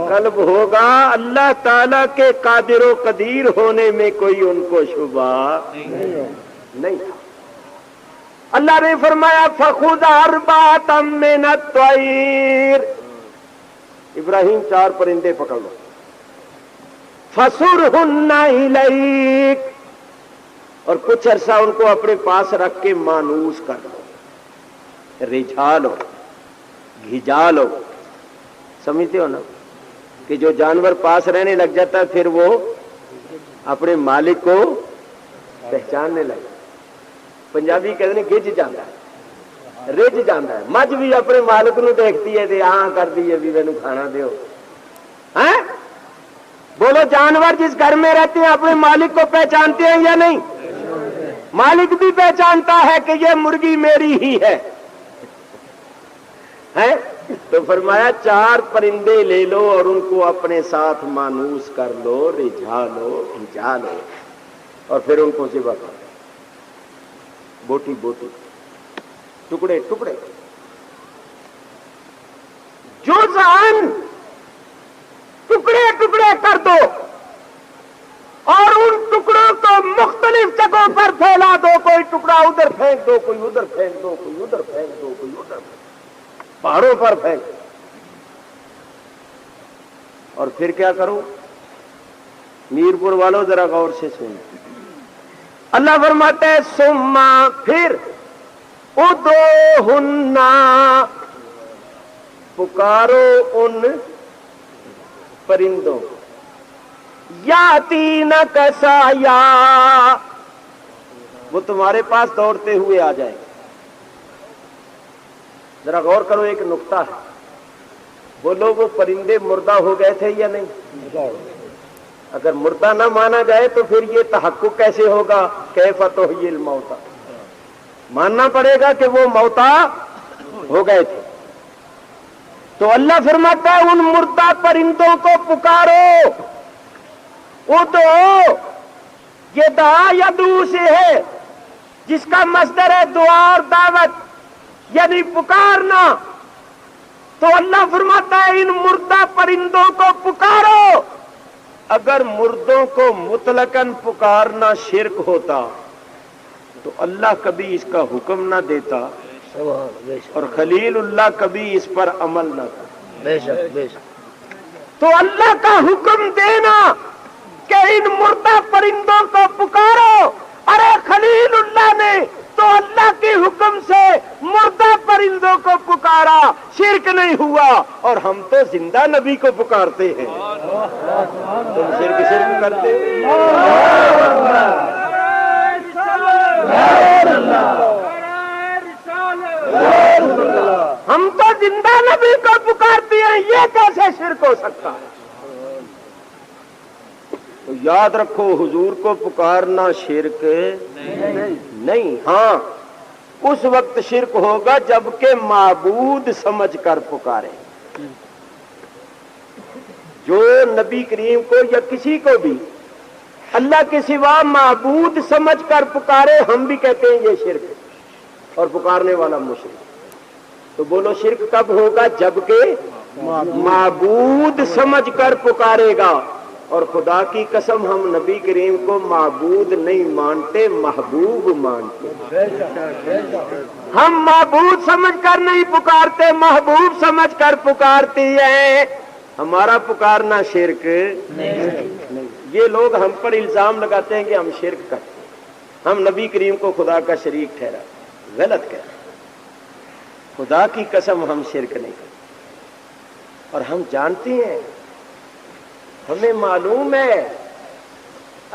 قلب ہوگا اللہ تعالیٰ کے قادر و قدیر ہونے میں کوئی ان کو شبہ نہیں تھا۔ اللہ نے فرمایا فخذ اربعۃ من الطیر، ابراہیم 4 پرندے پکڑ لو، فصرہن الیک، اور کچھ عرصہ ان کو اپنے پاس رکھ کے مانوس کر لو، رجھا لو، گھجا لو۔ سمجھتے ہو نا کہ جو جانور پاس رہنے لگ جاتا ہے پھر وہ اپنے مالک کو پہچاننے لگتا ہے۔ پنجابی کہتے ہیں گج جاتا ہے، رج جاتا ہے۔ مجھ بھی اپنے مالک نو دیکھتی ہے تے ہاں کر دی ہے بھی مینو کھانا دیو۔ ہیں بولو، جانور جس گھر میں رہتے ہیں اپنے مالک کو پہچانتے ہیں یا نہیں؟ مالک بھی پہچانتا ہے کہ یہ مرغی میری ہی ہے۔ تو فرمایا 4 پرندے لے لو اور ان کو اپنے ساتھ مانوس کر لو، رجھا لو، بھجا لو، اور پھر ان کو ذبح کرو، بوٹی بوٹی، ٹکڑے ٹکڑے، جزءاً ٹکڑے ٹکڑے کر دو، اور ان ٹکڑوں کو مختلف جگہوں پر پھیلا دو۔ کوئی ٹکڑا ادھر پھینک دو، کوئی ادھر پھینک دو، کوئی ادھر پھینک دو، کوئی ادھر پھینک دو، پہاڑوں پر پھینک دو۔ اور پھر کیا کرو؟ میرپور والوں ذرا غور سے سنو، اللہ فرماتے ہیں ثم پھر ادعوہن، پکارو ان پرندوں، یاتینک سعیا، وہ تمہارے پاس دوڑتے ہوئے آ جائیں گے۔ ذرا غور کرو، ایک نقطہ ہے، بولو وہ پرندے مردہ ہو گئے تھے یا نہیں؟ اگر مردہ نہ مانا جائے تو پھر یہ تحقق کیسے ہوگا؟ کیف تحیی الموتى، ماننا پڑے گا کہ وہ موتا ہو گئے تھے۔ تو اللہ فرماتا ہے ان مردہ پرندوں کو پکارو، ادعو، یہ دعا یدعو سے ہے جس کا مصدر ہے دعا اور دعوت، یعنی پکارنا۔ تو اللہ فرماتا ہے ان مردہ پرندوں کو پکارو۔ اگر مردوں کو مطلقاً پکارنا شرک ہوتا تو اللہ کبھی اس کا حکم نہ دیتا اور خلیل اللہ کبھی اس پر عمل نہ کرتا۔ تو اللہ کا حکم دینا کہ ان مردہ پرندوں کو پکارو، ارے خلیل اللہ نے تو اللہ کے حکم سے مردہ پرندوں کو پکارا، شرک نہیں ہوا۔ اور ہم تو زندہ نبی کو پکارتے ہیں، تم شرک کرتے ہو۔ ہم تو زندہ نبی کو پکارتے ہیں، یہ کیسے شرک ہو سکتا ہے؟ تو یاد رکھو، حضور کو پکارنا شرک نہیں۔ ہاں اس وقت شرک ہوگا جبکہ معبود سمجھ کر پکارے۔ جو نبی کریم کو یا کسی کو بھی اللہ کے سوا معبود سمجھ کر پکارے، ہم بھی کہتے ہیں یہ شرک، اور پکارنے والا مشرک۔ تو بولو شرک کب ہوگا؟ جبکہ معبود سمجھ کر پکارے گا۔ اور خدا کی قسم ہم نبی کریم کو معبود نہیں مانتے، محبوب مانتے۔ ہم معبود سمجھ کر نہیں پکارتے، محبوب سمجھ کر پکارتے ہیں۔ ہمارا پکارنا شرک نہیں۔ یہ لوگ ہم پر الزام لگاتے ہیں کہ ہم شرک کرتے ہیں، ہم نبی کریم کو خدا کا شریک ٹھہرا، غلط کہہ، خدا کی قسم ہم شرک نہیں کرتے۔ اور ہم جانتے ہیں، ہمیں معلوم ہے،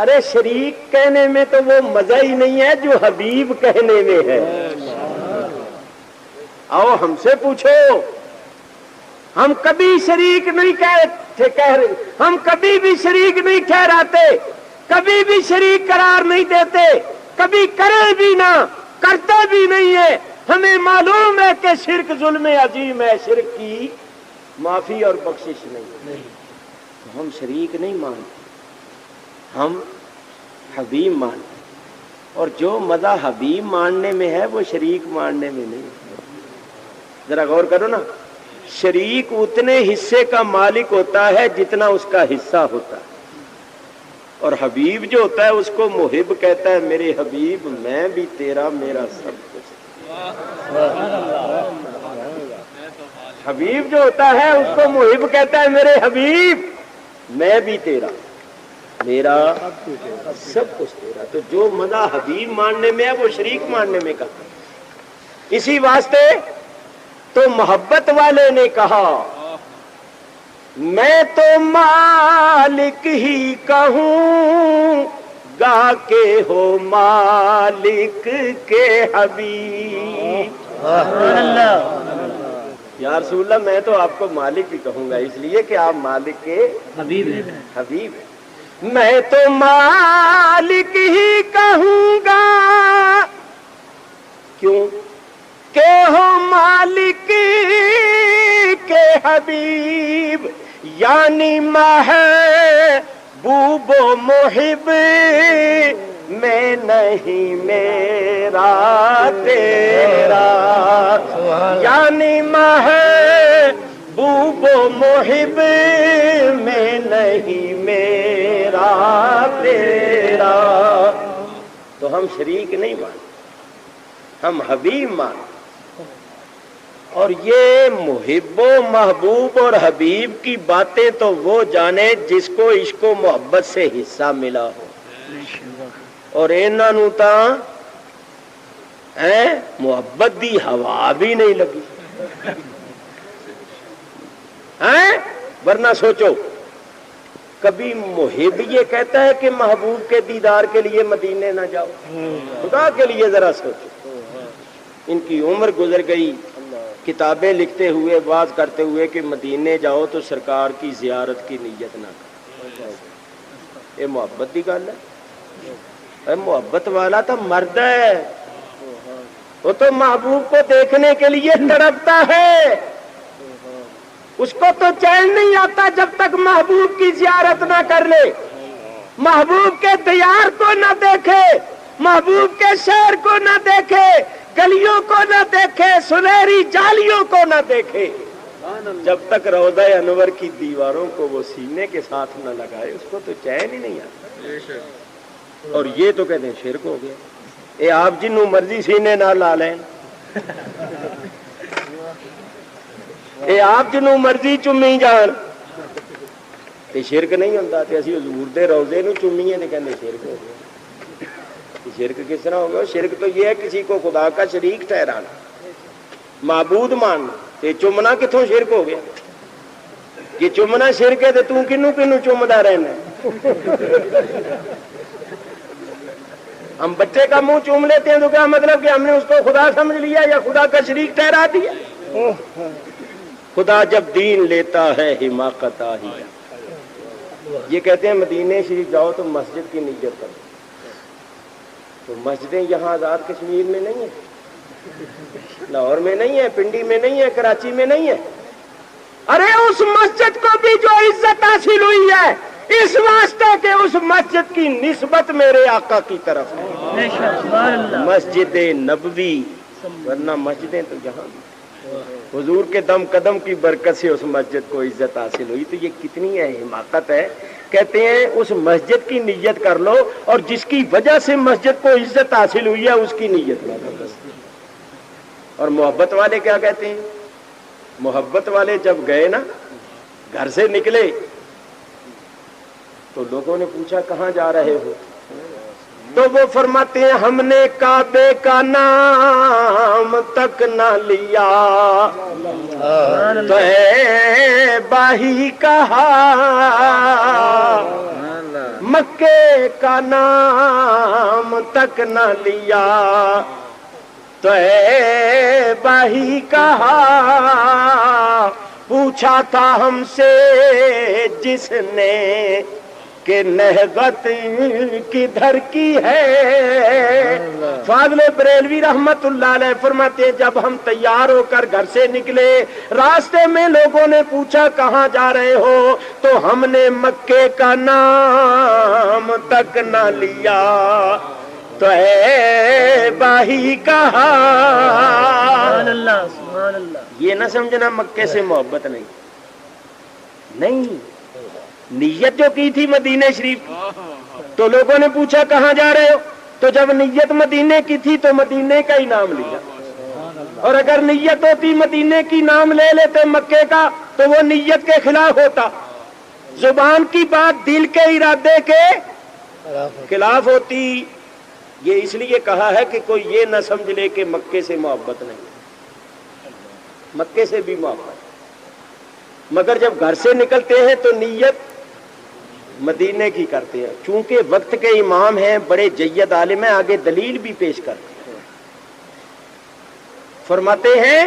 ارے شریک کہنے میں تو وہ مزہ ہی نہیں ہے جو حبیب کہنے میں ہے۔ آؤ ہم سے پوچھو، ہم کبھی شریک نہیں ہم کبھی بھی شریک نہیں ٹھہراتے، کبھی بھی شریک قرار نہیں دیتے، کبھی کرے بھی نہ، کرتے بھی نہیں ہے۔ ہمیں معلوم ہے کہ شرک ظلم عظیم ہے، شرک کی معافی اور بخشش نہیں۔ ہم شریک نہیں مانتے، ہم حبیب مانتے۔ اور جو مزہ حبیب ماننے میں ہے وہ شریک ماننے میں نہیں. ذرا غور کرو نا, شریک اتنے حصے کا مالک ہوتا ہے جتنا اس کا حصہ ہوتا ہے, اور حبیب جو ہوتا ہے اس کو محب کہتا ہے, میرے حبیب میں بھی تیرا, میرا سب کچھ. حبیب جو ہوتا ہے اس کو محب کہتا ہے, میرے حبیب میں بھی تیرا, میرا سب کچھ تیرا. تو جو مزہ حبیب ماننے میں ہے وہ شریک ماننے میں کہا. اسی واسطے تو محبت والے نے کہا میں تو مالک ہی کہوں گا کہ ہو مالک کے حبیب. یا رسول اللہ میں تو آپ کو مالک ہی کہوں گا اس لیے کہ آپ مالک کے حبیب ہیں. میں تو مالک ہی کہوں گا کیوں کہ ہو مالک کے حبیب, یعنی محبوب و محب میں نہیں میرا تیرا, یعنی محبوب و محب میں نہیں میرا تیرا. تو ہم شریک نہیں مانتے, ہم حبیب مانتے. اور یہ محب و محبوب اور حبیب کی باتیں تو وہ جانے جس کو عشق و محبت سے حصہ ملا ہو, اور انہاں نوں تاں محبت دی ہوا بھی نہیں لگی. ورنہ سوچو, کبھی محب یہ کہتا ہے کہ محبوب کے دیدار کے لیے مدینے نہ جاؤ؟ خدا کے لیے ذرا سوچو. ان کی عمر گزر گئی کتابیں لکھتے ہوئے, باز کرتے ہوئے کہ مدینے جاؤ تو سرکار کی زیارت کی نیت نہ کرو. یہ محبت کی گل ہے؟ محبت والا تو مرد ہے, وہ تو محبوب کو دیکھنے کے لیے تڑپتا ہے. اس کو تو چین نہیں آتا جب تک محبوب کی زیارت نہ کر لے, محبوب کے دیار کو نہ دیکھے, محبوب کے شہر کو نہ دیکھے, گلیوں کو نہ دیکھے, سنہری جالیوں کو نہ دیکھے. جب تک روضہ انور کی دیواروں کو وہ سینے کے ساتھ نہ لگائے اس کو تو چین ہی نہیں آتا. اور یہ تو کہتے ہیں شرک ہو گیا. اے آپ جنوں مرضی سینے نہ لا لیں, اے آپ جنوں مرضی چومی جان, تے شرک نہیں ہوتا. تے اسی حضور دے روضے نو چومیے تے کہندے شرک ہو گیا. شرک کس طرح ہو گیا؟ شرک تو یہ ہے کسی کو خدا کا شریک ٹھہرانا, معبود ماننا. تے چومنا کتوں شرک ہو گیا؟ یہ چومنا شرک ہے تے تو کنوں کنوں چومدا رہنا. ہم بچے کا منہ چوم لیتے ہیں تو کیا مطلب کہ ہم نے اس کو خدا سمجھ لیا یا خدا کا شریک ٹھہرا دیا؟ خدا جب دین لیتا ہے حماقت آہی. یہ کہتے ہیں مدینے شریف جاؤ تو مسجد کی نیت کرو. تو مسجدیں یہاں آزاد کشمیر میں نہیں ہیں, لاہور میں نہیں ہے, پنڈی میں نہیں ہے, کراچی میں نہیں ہے. ارے اس مسجد کو بھی جو عزت حاصل ہوئی ہے اس واسطے کہ اس مسجد کی نسبت میرے آقا کی طرف ہے, مسجد نبوی. ورنہ مسجدیں تو جہاں حضور کے دم قدم کی برکت سے اس مسجد کو عزت حاصل ہوئی. تو یہ کتنی ہے حماقت ہے. کہتے ہیں اس مسجد کی نیت کر لو, اور جس کی وجہ سے مسجد کو عزت حاصل ہوئی ہے اس کی نیت نہ کرو. اور محبت والے کیا کہتے ہیں؟ محبت والے جب گئے نا, گھر سے نکلے تو لوگوں نے پوچھا کہاں جا رہے ہو؟ تو وہ فرماتے ہیں ہم نے کعبے کا نام تک نہ لیا, تو باہی کہا, مکے کا نام تک نہ لیا, تو باہی کہا. پوچھا تھا ہم سے جس نے کہ نہضت کدھر کی ہے. فاضل بریلوی رحمت اللہ علیہ فرماتے ہیں جب ہم تیار ہو کر گھر سے نکلے, راستے میں لوگوں نے پوچھا کہاں جا رہے ہو, تو ہم نے مکے کا نام تک نہ لیا. تو اے باہی کہا. یہ نہ سمجھنا مکے سے محبت نہیں. نیت جو کی تھی مدینے شریف، تو لوگوں نے پوچھا کہاں جا رہے ہو، تو جب نیت مدینے کی تھی تو مدینے کا ہی نام لیا. اور اگر نیت ہوتی مدینے کی نام لے لیتے مکے کا تو وہ نیت کے خلاف ہوتا. زبان کی بات دل کے ارادے کے خلاف ہوتی. یہ اس لیے کہا ہے کہ کوئی یہ نہ سمجھ لے کہ مکے سے محبت نہیں، مکے سے بھی محبت، مگر جب گھر سے نکلتے ہیں تو نیت مدینے کی کرتے ہیں. چونکہ وقت کے امام ہیں، بڑے جید عالم ہیں، آگے دلیل بھی پیش کرتے ہیں. فرماتے ہیں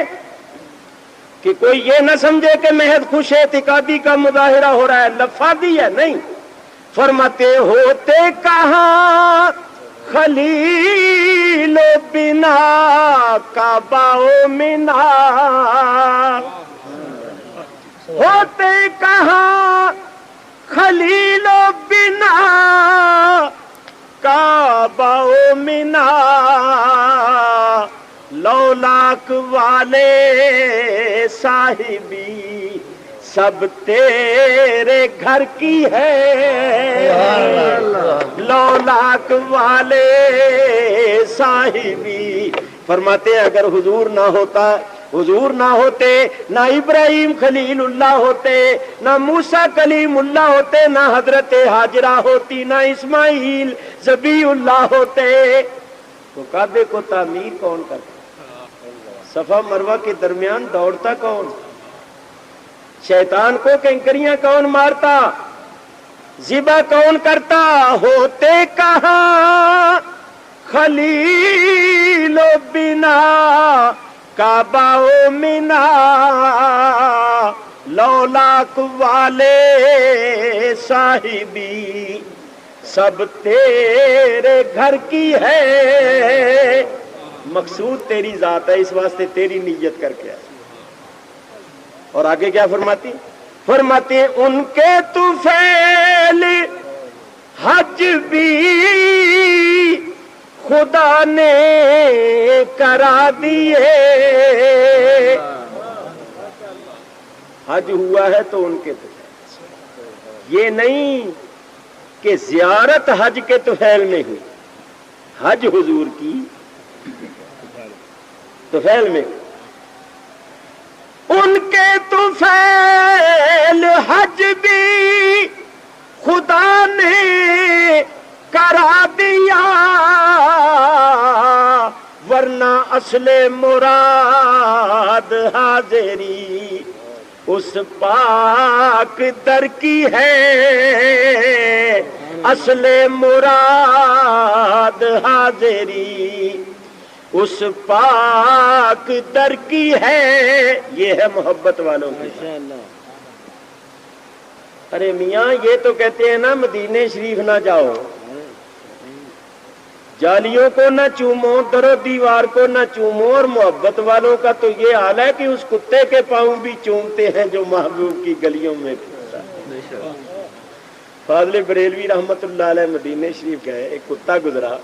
کہ کوئی یہ نہ سمجھے کہ محض خوش اعتقادی کا مظاہرہ ہو رہا ہے، لفاظی ہے، نہیں. فرماتے ہوتے کہاں خلیل و بنا کعبہ و منا، ہوتے کہاں خلیل و بنا کعبہ و منا، لولاک والے صاحبی سب تیرے گھر کی ہے، لولاک والے صاحبی. فرماتے ہیں اگر حضور نہ ہوتا، حضور نہ ہوتے، نہ ابراہیم خلیل اللہ ہوتے، نہ موسیٰ کلیم اللہ ہوتے، نہ حضرت ہاجرہ ہوتی، نہ اسماعیل ذبیح اللہ ہوتے، تو کعبے کو تعمیر کون کرتا؟ صفا مروہ کے درمیان دوڑتا کون؟ شیطان کو کنکریاں کون مارتا؟ ذبح کون کرتا؟ ہوتے کہاں خلیل و بنا کعبہ و منا، لولاک والے صاحبی سب تیرے گھر کی ہے. مقصود تیری ذات ہے، اس واسطے تیری نیت کر کے. اور آگے کیا فرماتی؟ فرماتی ان کے طفیل حج بھی خدا نے کرا دیے. حج ہوا ہے تو ان کے طفیل، یہ نہیں کہ زیارت حج کے طفیل میں ہوئی، حج حضور کی طفیل میں. ان کے طفیل حج بھی خدا نے کرا دیا، ورنہ اصل مراد حاضری اس پاک در کی ہے، اصل مراد حاضری اس پاک در کی ہے. یہ ہے محبت والوں کی. ارے میاں یہ تو کہتے ہیں نا مدینے شریف نہ جاؤ، جالیوں کو نہ چومو، در و دیوار کو نہ چومو، اور محبت والوں کا تو یہ حال ہے کہ اس کتے کے پاؤں بھی چومتے ہیں جو محبوب کی گلیوں میں پھرتا ہے. فاضل بریلوی رحمت اللہ علیہ مدینے شریف گئے، ایک کتا گزرا،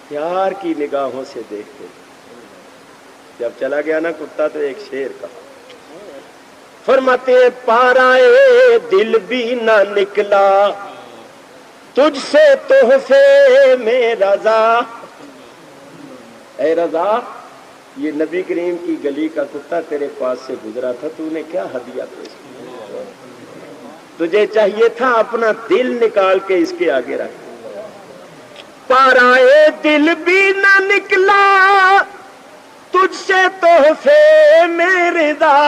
پیار کی نگاہوں سے دیکھتے، جب چلا گیا نا کتا تو ایک شیر کا. فرماتے پارائے دل بھی نہ نکلا تجھ سے تحفے میں رضا. اے رضا، یہ نبی کریم کی گلی کا کتا تیرے پاس سے گزرا تھا، تو نے کیا ہدیہ پیش کیا؟ تجھے چاہیے تھا اپنا دل نکال کے اس کے آگے رکھ. پارائے دل بھی نہ نکلا تجھ سے تحفے میں رضا،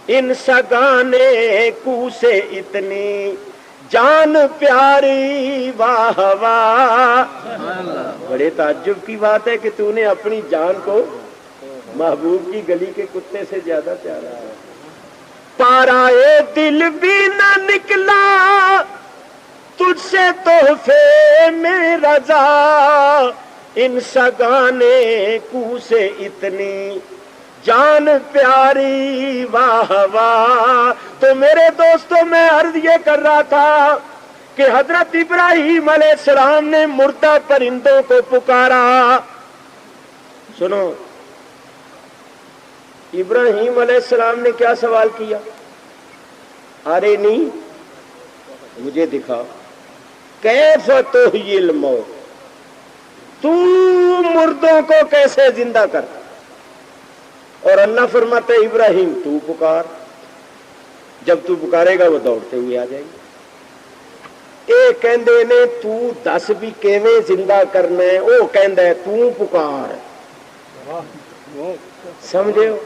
ان سگانے کو سے اتنی جان پیاری واہ واہ. بڑے تعجب کی بات ہے کہ تو نے اپنی جان کو محبوب کی گلی کے کتے سے زیادہ پیارا ہے. پارائے دل بھی نہ نکلا تجھ سے تحفے میں رضا، ان سگانے کو سے اتنی جان پیاری واہ واہ. تو میرے دوستوں میں عرض یہ کر رہا تھا کہ حضرت ابراہیم علیہ السلام نے مردہ پرندوں کو پکارا. سنو، ابراہیم علیہ السلام نے کیا سوال کیا؟ ارے نہیں، مجھے دکھا کیف تحیی الموت، تو مردوں کو کیسے زندہ کرتا؟ اور اللہ فرماتا ہے ابراہیم تو پکار، جب تو پکارے گا وہ دوڑتے ہوئے آ جائیں گے. ایک کہندے نے تو دس بھی کیویں زندہ کرنا ہے، وہ کہندا ہے تو پکار. سمجھے ہو؟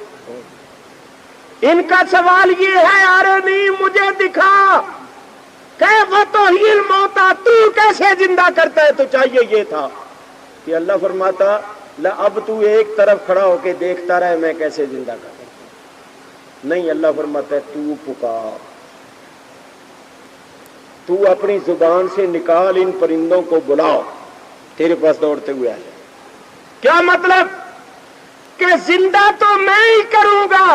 ان کا سوال یہ ہے ارے نہیں مجھے دکھا کیف تحیی الموت، تو کیسے زندہ کرتا ہے؟ تو چاہیے یہ تھا کہ اللہ فرماتا لا اب تو ایک طرف کھڑا ہو کے دیکھتا رہے میں کیسے زندہ کرتا. نہیں، اللہ فرماتا ہے تو پکار، تو اپنی زبان سے نکال ان پرندوں کو بلاؤ، تیرے پاس دوڑتے ہوئے آ جائے. کیا مطلب؟ کہ زندہ تو میں ہی کروں گا،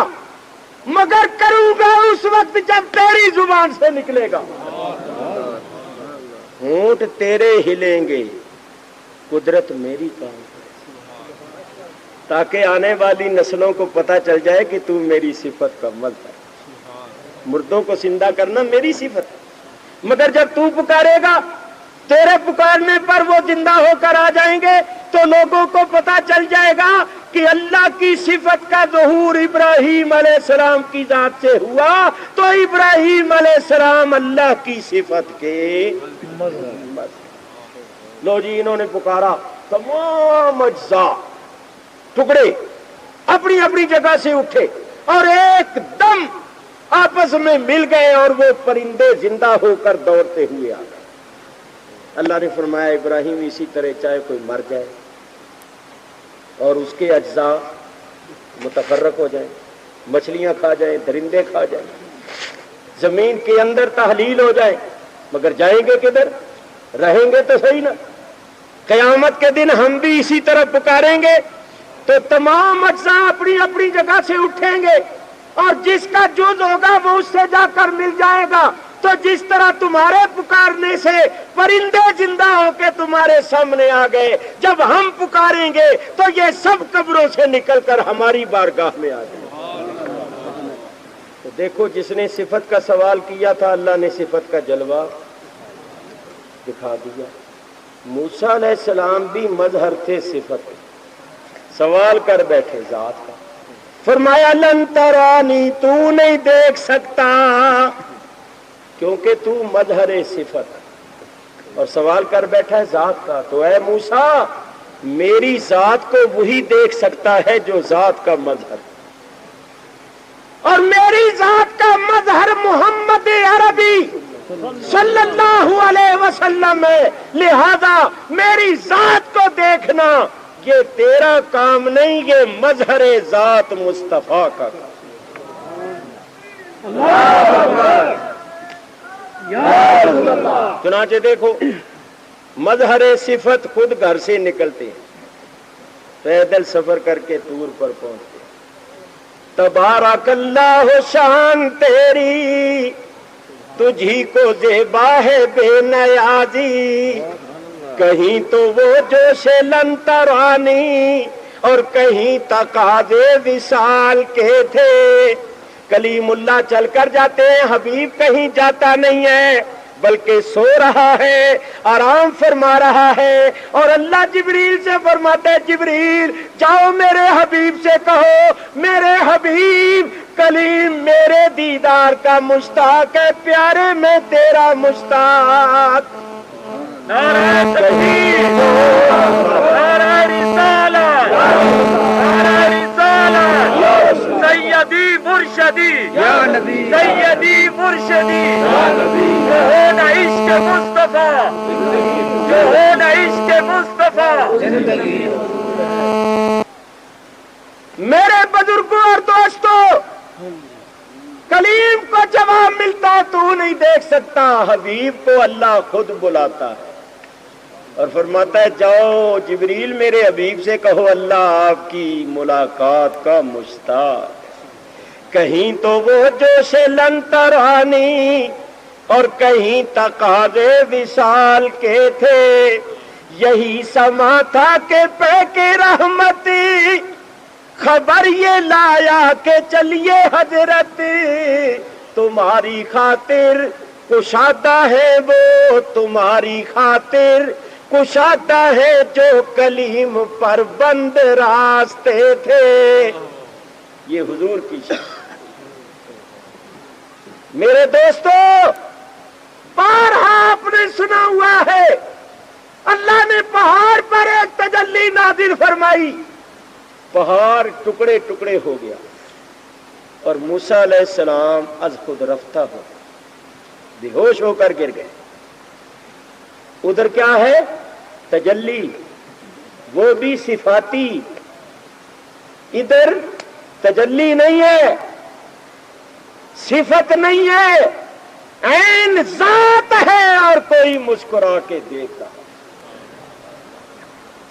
مگر کروں گا اس وقت جب تیری زبان سے نکلے گا. ہونٹ تیرے ہلیں گے، قدرت میری کام کرے، تاکہ آنے والی نسلوں کو پتا چل جائے کہ تو میری صفت کا مظہر ہے. مردوں کو زندہ کرنا میری صفت ہے، مگر جب تو پکارے گا، تیرے پکارنے پر وہ زندہ ہو کر آ جائیں گے تو لوگوں کو پتا چل جائے گا کہ اللہ کی صفت کا ظہور ابراہیم علیہ السلام کی ذات سے ہوا، تو ابراہیم علیہ السلام اللہ کی صفت کے مظہر. لو جی، انہوں نے پکارا، تمام اجزاء ٹکڑے اپنی اپنی جگہ سے اٹھے اور ایک دم آپس میں مل گئے اور وہ پرندے زندہ ہو کر دوڑتے ہوئے آ گئے. اللہ نے فرمایا ابراہیم اسی طرح چاہے کوئی مر جائے اور اس کے اجزاء متفرق ہو جائیں، مچھلیاں کھا جائیں، درندے کھا جائیں، زمین کے اندر تحلیل ہو جائے، مگر جائیں گے کدھر؟ رہیں گے تو صحیح نا. قیامت کے دن ہم بھی اسی طرح پکاریں گے تو تمام اجزاء اپنی اپنی جگہ سے اٹھیں گے اور جس کا جز ہوگا وہ اس سے جا کر مل جائے گا. تو جس طرح تمہارے پکارنے سے پرندے زندہ ہو کے تمہارے سامنے آ گئے، جب ہم پکاریں گے تو یہ سب قبروں سے نکل کر ہماری بارگاہ میں آ جائیں. تو دیکھو، جس نے صفت کا سوال کیا تھا اللہ نے صفت کا جلوہ دکھا دیا. موسیٰ علیہ السلام بھی مظہر تھے صفت، سوال کر بیٹھے ذات کا. فرمایا لن ترانی، تو نہیں دیکھ سکتا، کیونکہ تو مظہر صفت، اور سوال کر بیٹھا ہے ذات کا. تو اے موسیٰ، میری ذات کو وہی دیکھ سکتا ہے جو ذات کا مظہر، اور میری ذات کا مظہر محمد عربی صلی اللہ علیہ وسلم ہے. لہذا میری ذات کو دیکھنا یہ تیرا کام نہیں، یہ مظہر ذات مصطفیٰ کا کام. چنانچہ دیکھو، مظہر صفت خود گھر سے نکلتے ہیں، پیدل سفر کر کے طور پر پہنچتے ہیں. تبارک اللہ شان تیری، تجھی کو زیبا ہے بے نیازی. کہیں تو وہ جوش لن ترانی اور کہیں تقاضے وصال کے تھے. کلیم اللہ چل کر جاتے ہیں، حبیب کہیں جاتا نہیں ہے بلکہ سو رہا ہے، آرام فرما رہا ہے. اور اللہ جبریل سے فرماتا ہے جبریل جاؤ میرے حبیب سے کہو میرے حبیب کلیم میرے دیدار کا مشتاق ہے، پیارے میں تیرا مشتاق. نعرہ تکبیر، نعرہ رسالت، نعرہ رسالت، سیدی مرشدی یا نبی، سیدی مرشدی یا نبی. جو ہے نا عشق مصطفیٰ، جو ہے نا عشق مصطفیٰ. میرے بزرگوں اور دوستوں، کلیم کو جواب ملتا تو نہیں دیکھ سکتا، حبیب کو اللہ خود بلاتا ہے اور فرماتا ہے جاؤ جبریل میرے حبیب سے کہو اللہ آپ کی ملاقات کا مشتاق. کہیں تو وہ جوش لن ترانی، اور کہیں تقاضے وصال کے تھے، یہی سما تھا کہ پہ کے رحمتی خبر یہ لایا کہ چلیے حضرت، تمہاری خاطر کشادہ ہے وہ، تمہاری خاطر کشادہ ہے جو کلیم پر بند راستے تھے۔ یہ حضور کی شان۔ میرے دوستو، بارہا آپ نے سنا ہوا ہے اللہ نے پہاڑ پر ایک تجلی نازل فرمائی، پہاڑ ٹکڑے ٹکڑے ہو گیا اور موسیٰ علیہ السلام از خود رفتہ ہو بے ہوش ہو کر گر گئے۔ ادھر کیا ہے؟ تجلی، وہ بھی صفاتی، ادھر تجلی نہیں ہے، صفت نہیں ہے، عین ذات ہے اور کوئی مسکرا کے دیکھتا۔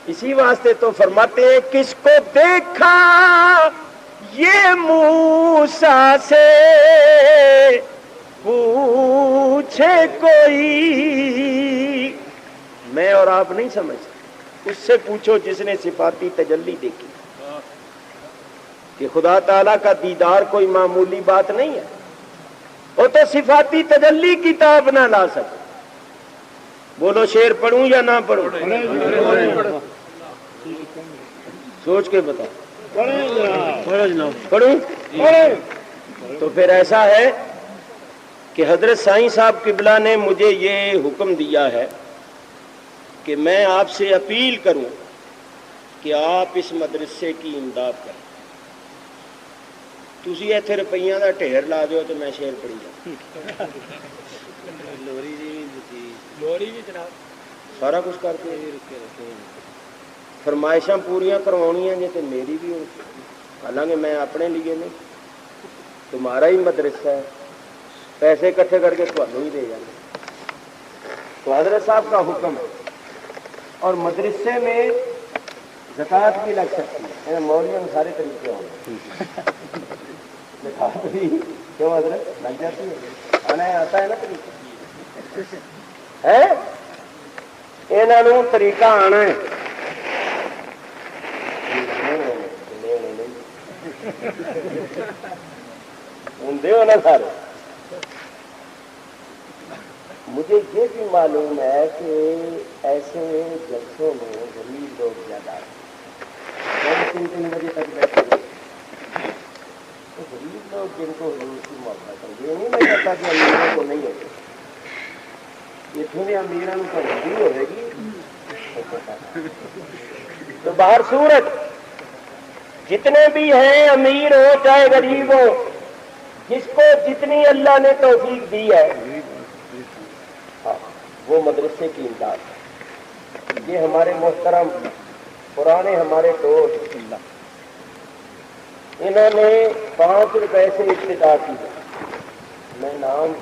اسی واسطے تو فرماتے ہیں کس کو دیکھا یہ موسیٰ سے پوچھے کوئی، میں اور آپ نہیں سمجھتے، اس سے پوچھو جس نے صفاتی تجلی دیکھی کہ خدا تعالیٰ کا دیدار کوئی معمولی بات نہیں ہے، وہ تو صفاتی تجلی کتاب نہ لا سکے۔ بولو شعر پڑھوں یا نہ پڑھوں؟ سوچ کے بتاؤ، پڑھوں؟ تو پھر ایسا ہے کہ حضرت سائیں صاحب قبلہ نے مجھے یہ حکم دیا ہے کہ میں آپ سے اپیل کروں کہ آپ اس مدرسے کی امداد کریں۔ تسی ایتھے روپیاں دا ڈھیر لا دیو تو میں شعر پڑھی جاؤں، سارا کچھ کر کے فرمائشاں پوریاں کروانیاں جی تے میری بھی ہو، حالانکہ میں اپنے لیے نہیں، تمہارا ہی مدرسہ ہے، پیسے اکٹھے کر کے تمہیں ہی دے جانا۔ تو حضرت صاحب کا حکم ہے، اور مدرسے میں زکوٰۃ بھی لگ سکتی ہے، مولویوں میں سارے طریقے ہوں زکوٰۃ بھی کیوں حضرت لگ جاتی ہے، آنا آتا ہے نا طریقہ ہے، انہوں طریقہ آنا ہے۔ ہوں نا سارے۔ مجھے یہ بھی معلوم ہے کہ ایسے جلسوں میں غریب لوگ زیادہ آتے ہیں، 3 بجے تک بیٹھے تو غریب لوگ جن کو حضور کی محبت ہے، یہ نہیں میں کہتا کہ امیروں کو نہیں ہوگی، یہ تھوڑے امیروں کو نہیں ہوئے گی۔ تو باہر صورت جتنے بھی ہیں، امیر ہو چاہے غریب ہو، جس کو جتنی اللہ نے توفیق دی ہے وہ مدرسے کی امداد ہے۔ یہ ہمارے محترم پرانے ہمارے دوست انہوں نے 5 روپے سے ابتدا کی ہے، میں نام